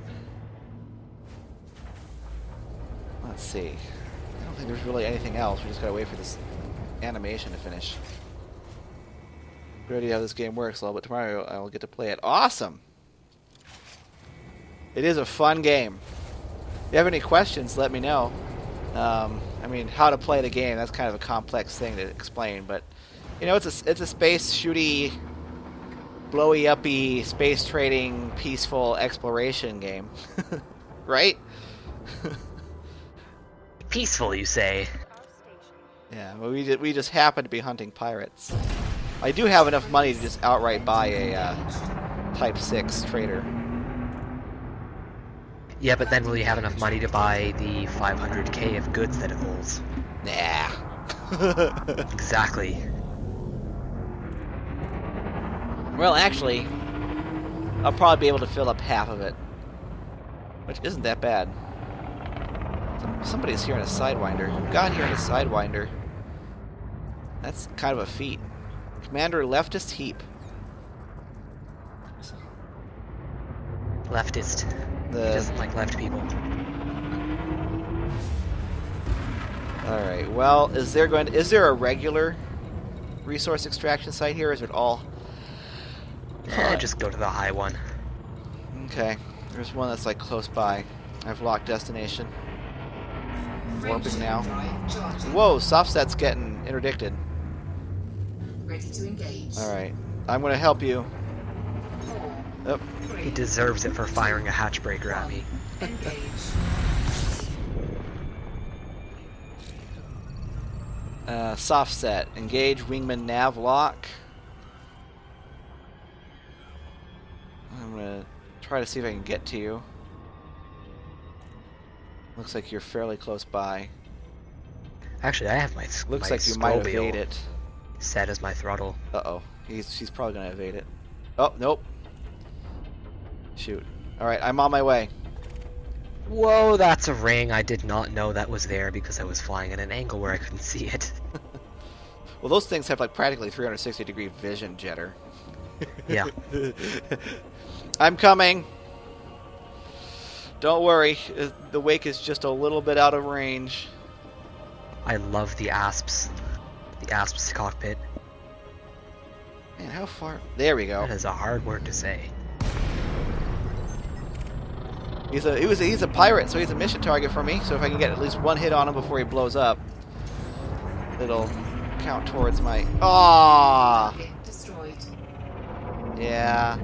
Let's see. I don't think there's really anything else. We just gotta wait for this animation to finish. We already know how this game works a little bit. Tomorrow I'll get to play it. Awesome! It is a fun game. If you have any questions, let me know. I mean, how to play the game, that's kind of a complex thing to explain, but you know, it's a space shooty, blowy uppy, space trading, peaceful exploration game. Right? Peaceful, you say? Yeah, well, we just happen to be hunting pirates. I do have enough money to just outright buy a Type 6 trader. Yeah, but then will you have enough money to buy the 500k of goods that it holds? Nah. Exactly. Well, actually, I'll probably be able to fill up half of it, which isn't that bad. Somebody's here in a Sidewinder. Who got here in a Sidewinder? That's kind of a feat. Commander Leftist Heap. Leftist. He doesn't like left people. Alright, well, is there a regular resource extraction site here, or is it all... Just go to the high one. Okay, there's one that's like close by. I've locked destination. Warping now. Whoa, Softset's getting interdicted. Ready to engage. Alright, I'm gonna help you. 4, Oh, 3, He deserves it for firing a hatchbreaker at me. engage. Softset, engage wingman nav lock. I'm gonna try to see if I can get to you. Looks like you're fairly close by. Actually, I have my Looks my like you might Scoville evade it. set as my throttle. Uh-oh. She's probably gonna evade it. Oh, nope. Shoot. Alright, I'm on my way. Whoa, that's a ring. I did not know that was there because I was flying at an angle where I couldn't see it. Well, those things have like practically 360-degree vision, Jetter. Yeah. I'm coming. Don't worry. The wake is just a little bit out of range. I love the asps. The asps cockpit. Man, how far? There we go. That is a hard word to say. He's a pirate, so he's a mission target for me. So if I can get at least one hit on him before he blows up, it'll count towards my... Aww! Target destroyed. Yeah.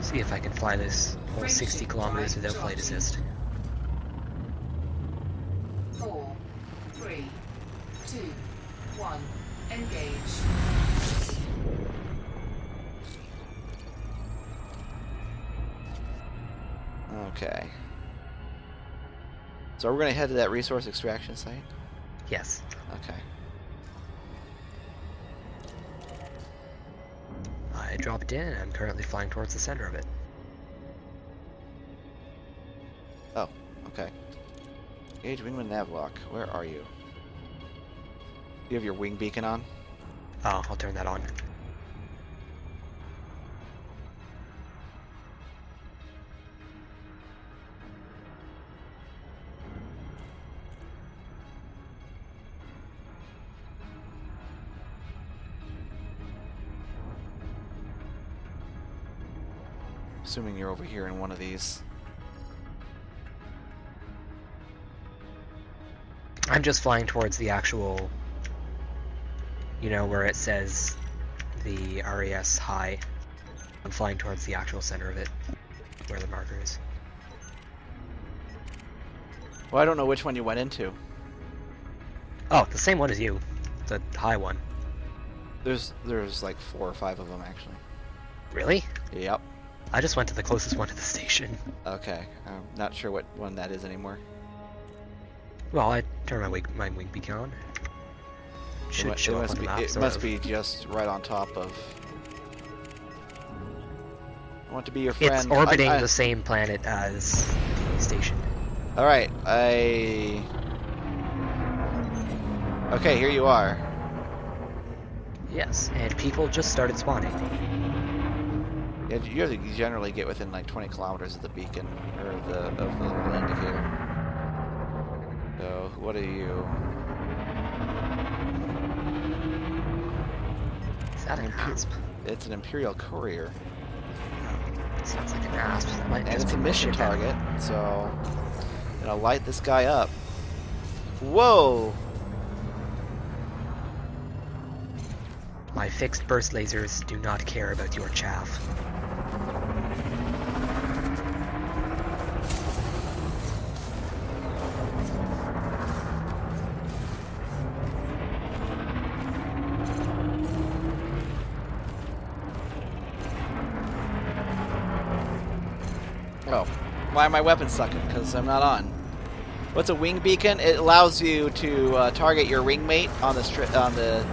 See if I can fly this whole 60 kilometers without flight assist. 4, 3, 2, 1, engage. Okay. So we're gonna head to that resource extraction site? Yes. Okay. I dropped in and I'm currently flying towards the center of it. Oh, okay. Gauge wingman navlock. Where are you? You have your wing beacon on? Oh, I'll turn that on. Assuming you're over here in one of these. I'm just flying towards the actual, you know, where it says the RAS high. I'm flying towards the actual center of it, where the marker is. Well, I don't know which one you went into. Oh, the same one as you. The high one. There's like 4 or 5 of them actually. Really? Yep. I just went to the closest one to the station. Okay. I'm not sure what one that is anymore. Well, I turned my wing beacon on. Should show up on the map, It sort must of. be just right on top of... I want to be your friend. It's orbiting the same planet as the station. Alright, Okay, here you are. Yes, and people just started spawning. Yeah, you have to generally get within like 20 kilometers of the beacon, or of the little indicator. So, what are you? Is that an asp? It's an Imperial courier. Sounds like an asp. That might And just it's a be mission shit out. target, so... And I'll light this guy up. Whoa! My fixed burst lasers do not care about your chaff. Why are my weapons sucking? Because I'm not on. What's a wing beacon? It allows you to target your ringmate on the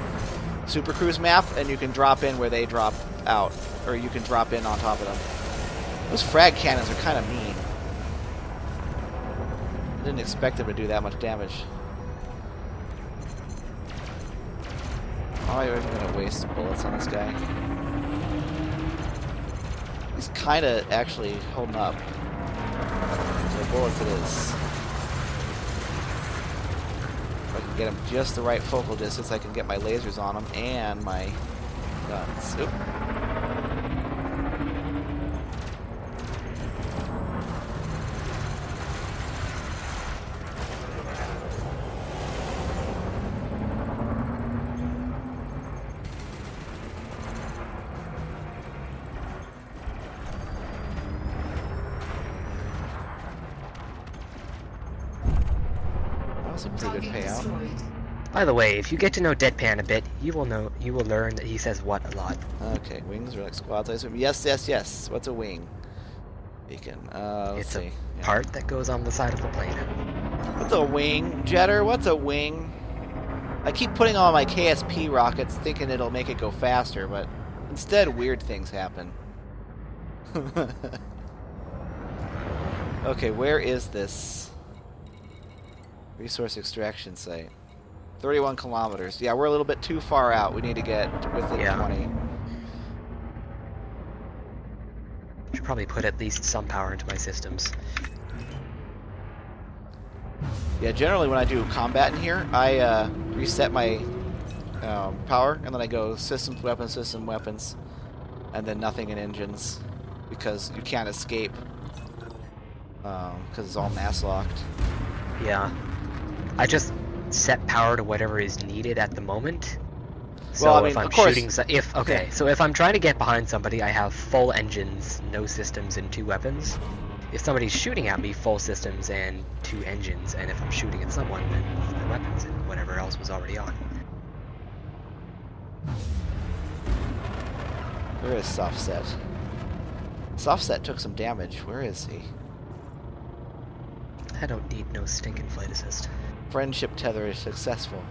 Super Cruise map, and you can drop in where they drop out, or you can drop in on top of them. Those frag cannons are kind of mean. I didn't expect them to do that much damage. How am I even going to waste bullets on this guy? He's kind of actually holding up. So bullets it is. If I can get him just the right focal distance, I can get my lasers on him and my guns. Oop. That's a pretty good Target payout. destroyed. By the way, if you get to know Deadpan a bit, you will learn that he says what a lot. Okay, wings are like squads, I assume. Yes, yes, yes. What's a wing? Beacon. Let's It's see. a Yeah. part that goes on the side of the plane. What's a wing? Jetter, what's a wing? I keep putting on my KSP rockets thinking it'll make it go faster, but instead weird things happen. Okay, where is this resource extraction site? 31 kilometers. Yeah, we're a little bit too far out. We need to get within Yeah. 20. Should probably put at least some power into my systems. Yeah, generally when I do combat in here, I reset my power, and then I go systems, weapons, and then nothing in engines, because you can't escape, because it's all mass locked. Yeah. I just set power to whatever is needed at the moment. So Well, I mean, if I'm of course- shooting, so if I'm trying to get behind somebody, I have full engines, no systems, and 2 weapons. If somebody's shooting at me, full systems and 2 engines, and if I'm shooting at someone, then my weapons and whatever else was already on. Where is Softset? Softset took some damage. Where is he? I don't need no stinking flight assist. Friendship tether is successful.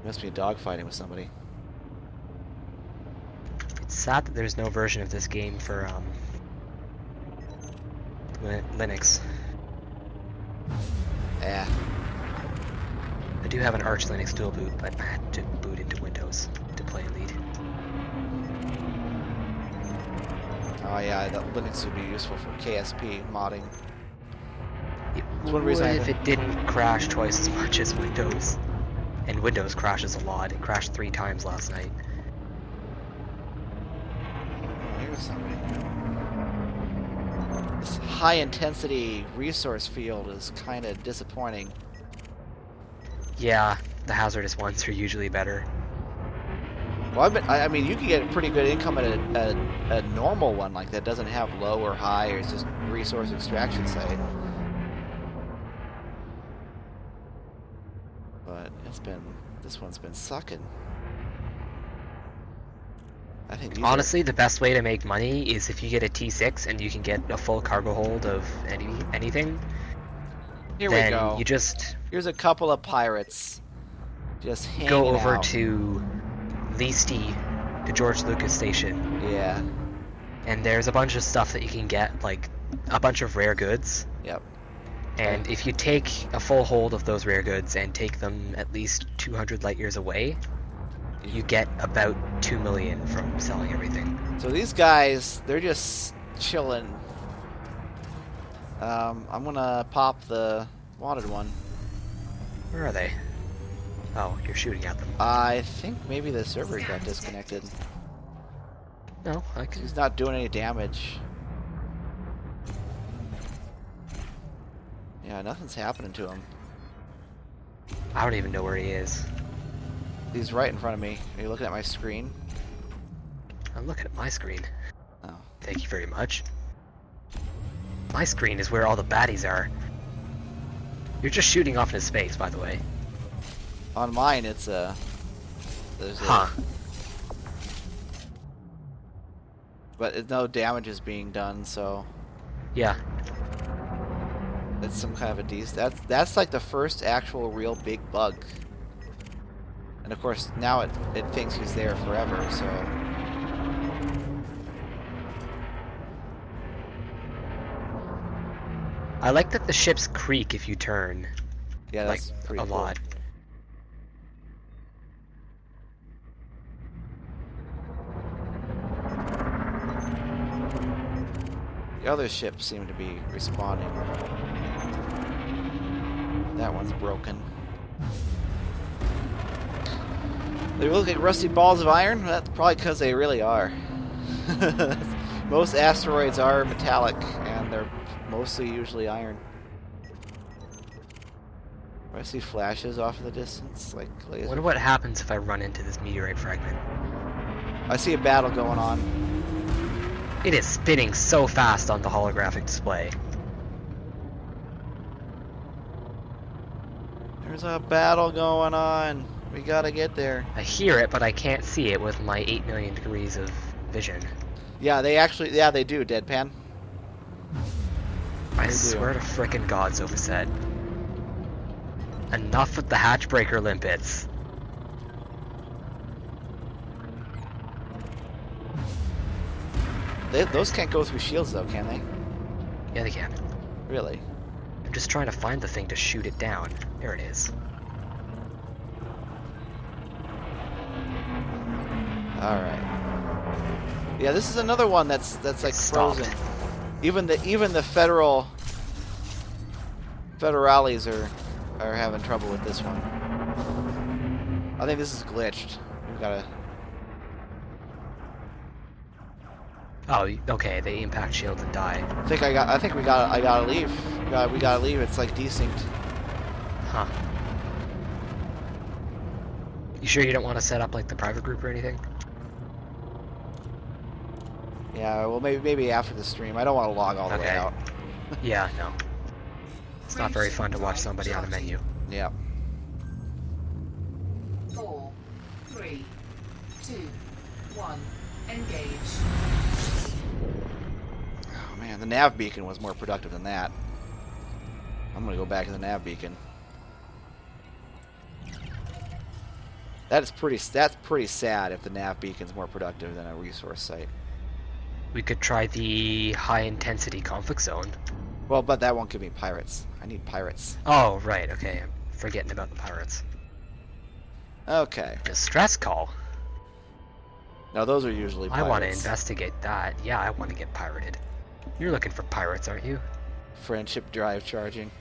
Must be dogfighting with somebody. It's sad that there's no version of this game for Linux. Yeah. I do have an Arch Linux dual boot, but I had to boot into Windows to play Elite. Oh yeah, that Linux would be useful for KSP modding. It One would reason I if it didn't crash twice as much as Windows. And Windows crashes a lot. It crashed 3 times last night. Oh, here's somebody. This high intensity resource field is kind of disappointing. Yeah, the hazardous ones are usually better. Well, I mean, you can get pretty good income at a normal one like that. Doesn't have low or high, or it's just resource extraction site. But this one's been sucking. I think these Honestly, the best way to make money is if you get a T6 and you can get a full cargo hold of anything. Here then we go. You just Here's a couple of pirates. Just hanging go over out. to Leasty, to George Lucas Station, Yeah. and there's a bunch of stuff that you can get, like a bunch of rare goods. Yep. And if you take a full hold of those rare goods and take them at least 200 light years away, you get about 2 million from selling everything. So these guys, they're just chilling. I'm gonna pop the wanted one. Where are they? Oh, you're shooting at them. I think maybe the server got disconnected. No, I can. He's not doing any damage. Yeah, nothing's happening to him. I don't even know where he is. He's right in front of me. Are you looking at my screen? I'm looking at my screen. Oh. Thank you very much. My screen is where all the baddies are. You're just shooting off into space, by the way. On mine, it's there's a Huh. but no damage is being done, so Yeah. it's some kind of a decent. That's like the first actual real big bug. And of course, now it thinks he's there forever, so. I like that the ships creak if you turn. Yeah, Like, that's pretty a cool. lot. The other ships seem to be responding. That one's broken. They look like rusty balls of iron? That's probably because they really are. Most asteroids are metallic, and they're mostly usually iron. Do I see flashes off in the distance? Like I lasers? wonder what happens if I run into this meteorite fragment. I see a battle going on. It is spinning so fast on the holographic display. There's a battle going on. We gotta get there. I hear it, but I can't see it with my 8 million degrees of vision. Yeah, they actually, yeah, they do, Deadpan. I They do. swear to frickin' God, Sophie said. Enough with the hatchbreaker limpets. Those can't go through shields, though, can they? Yeah, they can. Really? I'm just trying to find the thing to shoot it down. There it is. All right. Yeah, this is another one that's like Stopped. frozen. Even the federales are having trouble with this one. I think this is glitched. We've gotta. Oh, okay, they impact shield and die. I think we gotta leave. We gotta leave. It's like desynced. Huh. You sure you don't want to set up like the private group or anything? Yeah. Well, maybe after the stream. I don't want to log all the way Okay. out. Yeah, no. It's not very fun to watch somebody on a menu. Yeah. 4, 3, 2, 1. Engage. Oh man, the nav beacon was more productive than that. I'm gonna go back to the nav beacon. That's pretty sad if the nav beacon's more productive than a resource site. We could try the high intensity conflict zone. Well, but that won't give me pirates. I need pirates. Oh, right, okay. I'm forgetting about the pirates. Okay. Distress call. Now those are usually I pirates. want to investigate that. Yeah, I want to get pirated. You're looking for pirates, aren't you? Friendship drive charging.